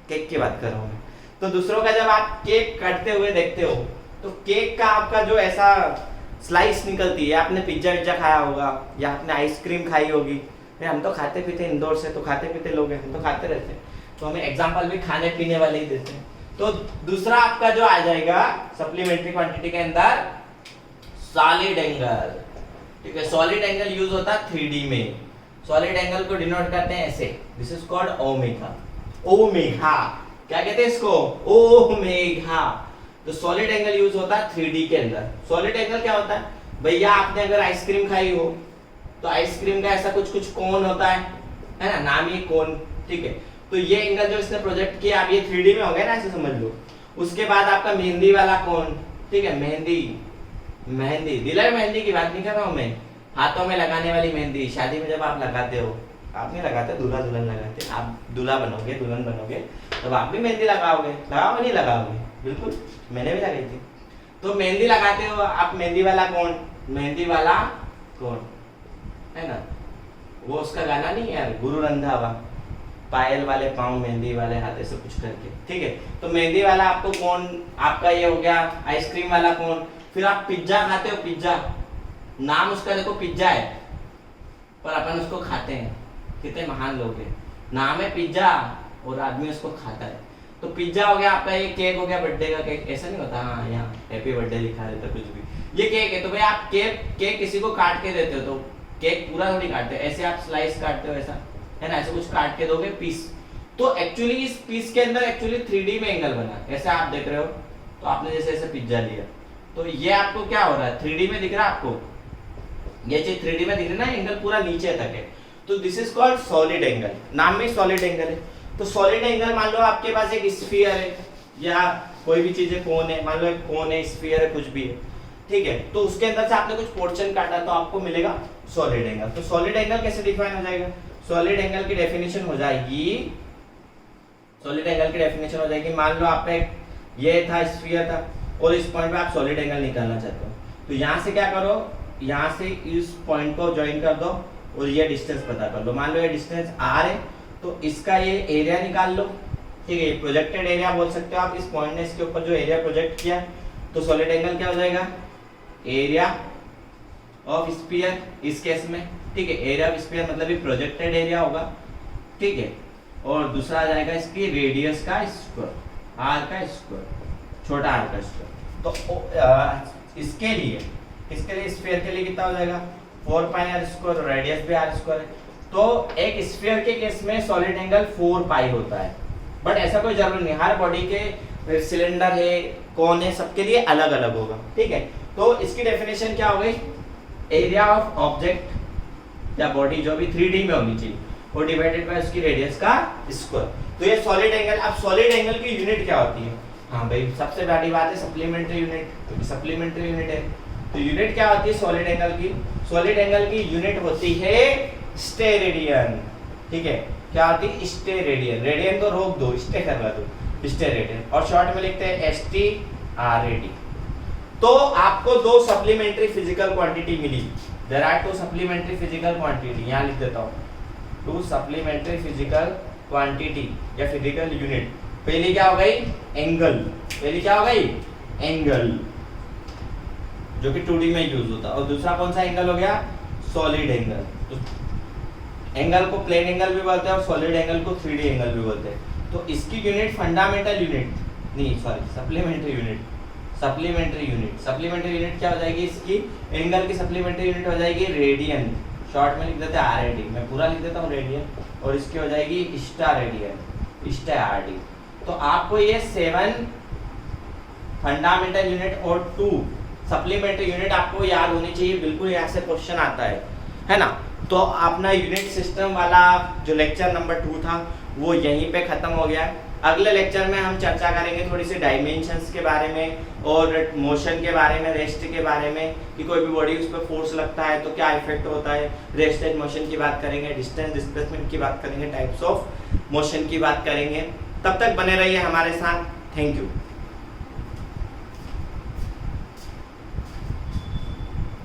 केक की बात कर रहा हूं मैं, तो दूसरों का जब आप केक काटते हुए देखते हो तो केक का आपका जो ऐसा स्लाइस निकलती है, आपने पिज्जा खाया होगा या आपने आइसक्रीम खाई होगी, हम तो खाते पीते इंदौर से, तो खाते पीते लोग हैं, हम तो खाते रहते हैं, तो हमें एग्जांपल भी खाने पीने वाले ही देते हैं। तो दूसरा आपका जो आ जाएगा सप्लीमेंट्री क्वांटिटी के अंदर सॉलिड एंगल, ठीक है। सॉलिड एंगल यूज होता है 3D में, सॉलिड एंगल को डिनोट करते हैं ऐसे, this is called omega. Omega क्या कहते हैं इसको, ओमेगा। तो सॉलिड एंगल यूज होता है 3D के अंदर। सॉलिड एंगल क्या होता है, भैया आपने अगर आइसक्रीम खाई हो तो आइसक्रीम का ऐसा कुछ कुछ कोन होता है ना, नाम ही कोन, ठीक है। तो ये एंगल जो इसने प्रोजेक्ट किया, अब ये 3D में हो गया ना, ऐसे समझ लो। उसके बाद आपका मेहंदी वाला कोन, ठीक है, मेहंदी दिल मेहंदी की बात नहीं कर रहा हूं मैं, हाथों में लगाने वाली मेहंदी, शादी में जब आप लगाते हो, आप नहीं लगाते, दूल्हा दुल्हन लगाते, आप दूल्हा बनोगे दुल्हन बनोगे तब आप भी मेहंदी लगाओगे, लगाओगे नहीं लगाओगे, बिल्कुल मैंने भी लगाई थी। तो मेहंदी लगाते हो आप, मेहंदी वाला कौन है ना, वो उसका गाना नहीं यार, गुरु रंधावा, पायल वाले पाँव मेहंदी वाले हाथ, ऐसे कुछ करके, ठीक है। तो मेहंदी वाला आपको कौन, आपका ये हो गया। आइसक्रीम वाला कौन, फिर आप पिज्जा खाते हो, पिज्जा नाम उसका देखो पिज्जा है, पर अपन उसको खाते हैं, कितने महान लोग हैं, नाम है पिज्जा और आदमी उसको खाता है। तो पिज्जा हो गया आपका, ये केक हो गया, बर्थडे का केक, ऐसा नहीं होता, हाँ यहाँ हैप्पी बर्थडे लिखा रहता कुछ भी, ये केक है। तो भाई आप केक किसी को काट के देते हो, तो केक पूरा थोड़ी काटते हो, ऐसे आप स्लाइस काटते हो, ऐसा है ना, ऐसे कुछ काट के दोगे पीस। तो एक्चुअली इस पीस के अंदर एक्चुअली 3D में एंगल बना, ऐसे आप देख रहे हो, तो आपने जैसे ऐसे पिज्जा लिया, तो ये आपको क्या हो रहा है, 3D में दिख रहा है आपको, ये चीज 3D में दिख रही है ना, एंगल पूरा नीचे तक है, तो this is called solid angle, नाम में सॉलिड एंगल है। तो सॉलिड एंगल, मान लो आपके पास एक स्फीयर है या कोई भी चीज है, कोन है, मान लो एक कोन है, स्फीयर है, कुछ भी है, ठीक है, तो उसके अंदर से आपने कुछ पोर्शन काटा तो आपको मिलेगा सॉलिड एंगल। तो सॉलिड एंगल कैसे डिफाइन हो जाएगा, सॉलिड एंगल की डेफिनेशन हो जाएगी, सॉलिड एंगल की डेफिनेशन हो जाएगी, मान लो आप एक ये था स्फीयर था और इस पॉइंट पे आप सॉलिड एंगल निकालना चाहते हो, तो यहाँ से क्या करो, यहाँ से इस पॉइंट को ज्वाइन कर दो और ये डिस्टेंस पता कर लो। मान लो ये डिस्टेंस r है, तो इसका ये एरिया निकाल लो, ठीक है, प्रोजेक्टेड एरिया बोल सकते हो आप, इस पॉइंट ने इसके ऊपर जो एरिया प्रोजेक्ट किया, तो सॉलिड एंगल क्या हो जाएगा, एरिया ऑफ स्फीयर इस केस में, ठीक है, एरिया ऑफ स्फीयर मतलब ये प्रोजेक्टेड एरिया होगा, ठीक है, और दूसरा आ जाएगा इसकी रेडियस का स्क्वायर, r का स्क्वायर, छोटा r का स्क्वायर। तो इसके लिए, किसके लिए, स्फीयर के लिए कितना हो जाएगा 4 पाई आर स्क्वायर, रेडियस भी आर स्क्वायर है। तो एक स्फीयर के केस में सॉलिड एंगल 4 पाई होता है, बट ऐसा कोई जरूरी नहीं, हर बॉडी के सिलेंडर है, कौन है, सबके लिए अलग अलग होगा, ठीक है। तो इसकी डेफिनेशन क्या हो गई, एरिया ऑफ ऑब्जेक्ट या बॉडी जो भी 3D में होनी चाहिए वो डिवाइडेड बाय उसकी रेडियस का स्क्वायर। तो ये सॉलिड एंगल, अब सॉलिड एंगल की यूनिट क्या होती है, हाँ भाई सबसे बड़ी बात है सप्लीमेंट्री यूनिट, क्योंकि सप्लीमेंट्री यूनिट है। तो यूनिट क्या होती है सॉलिड एंगल की, सॉलिड एंगल की यूनिट होती है स्टेरेडियन, ठीक है। क्या होती है स्टेरेडियन, रेडियन को रोक दो, स्टे करवा दो, स्टेरेडियन, और शॉर्ट में लिखते हैं STRAD। तो आपको दो सप्लीमेंट्री फिजिकल क्वांटिटी मिली, there are two supplementary physical quantity, यहाँ लिख देता हूँ, टू सप्लीमेंट्री फिजिकल क्वांटिटी या फिजिकल यूनिट। पहली क्या हो गई एंगल, पहली क्या हो गई एंगल, जो कि 2D में यूज होता है, और दूसरा कौन सा एंगल हो गया सॉलिड एंगल। तो एंगल को प्लेन एंगल भी बोलते हैं और सॉलिड एंगल को 3D एंगल भी बोलते हैं। तो इसकी यूनिट फंडामेंटल यूनिट नहीं, sorry supplementary unit, supplementary unit, supplementary unit क्या हो जाएगी इसकी, एंगल की सप्लीमेंट्री यूनिट हो जाएगी रेडियन, शॉर्ट में लिख देते हैं RAD, मैं पूरा लिख देता हूँ रेडियन, और इसकी हो जाएगी स्टारेडियन, स्टारडी। तो आपको ये 7 फंडामेंटल यूनिट और 2 सप्लीमेंट्री यूनिट आपको याद होनी चाहिए, बिल्कुल यहाँ से क्वेश्चन आता है ना। तो अपना यूनिट सिस्टम वाला जो लेक्चर नंबर 2 था वो यहीं पे खत्म हो गया। अगले लेक्चर में हम चर्चा करेंगे थोड़ी सी डायमेंशंस के बारे में और मोशन के बारे में, रेस्ट के बारे में, कि कोई भी बॉडी उस पर फोर्स लगता है तो क्या इफेक्ट होता है, रेस्ट एंड मोशन की बात करेंगे, डिस्टेंस डिस्प्लेसमेंट की बात करेंगे, टाइप्स ऑफ मोशन की बात करेंगे। तब तक बने रहिए हमारे साथ, थैंक यू।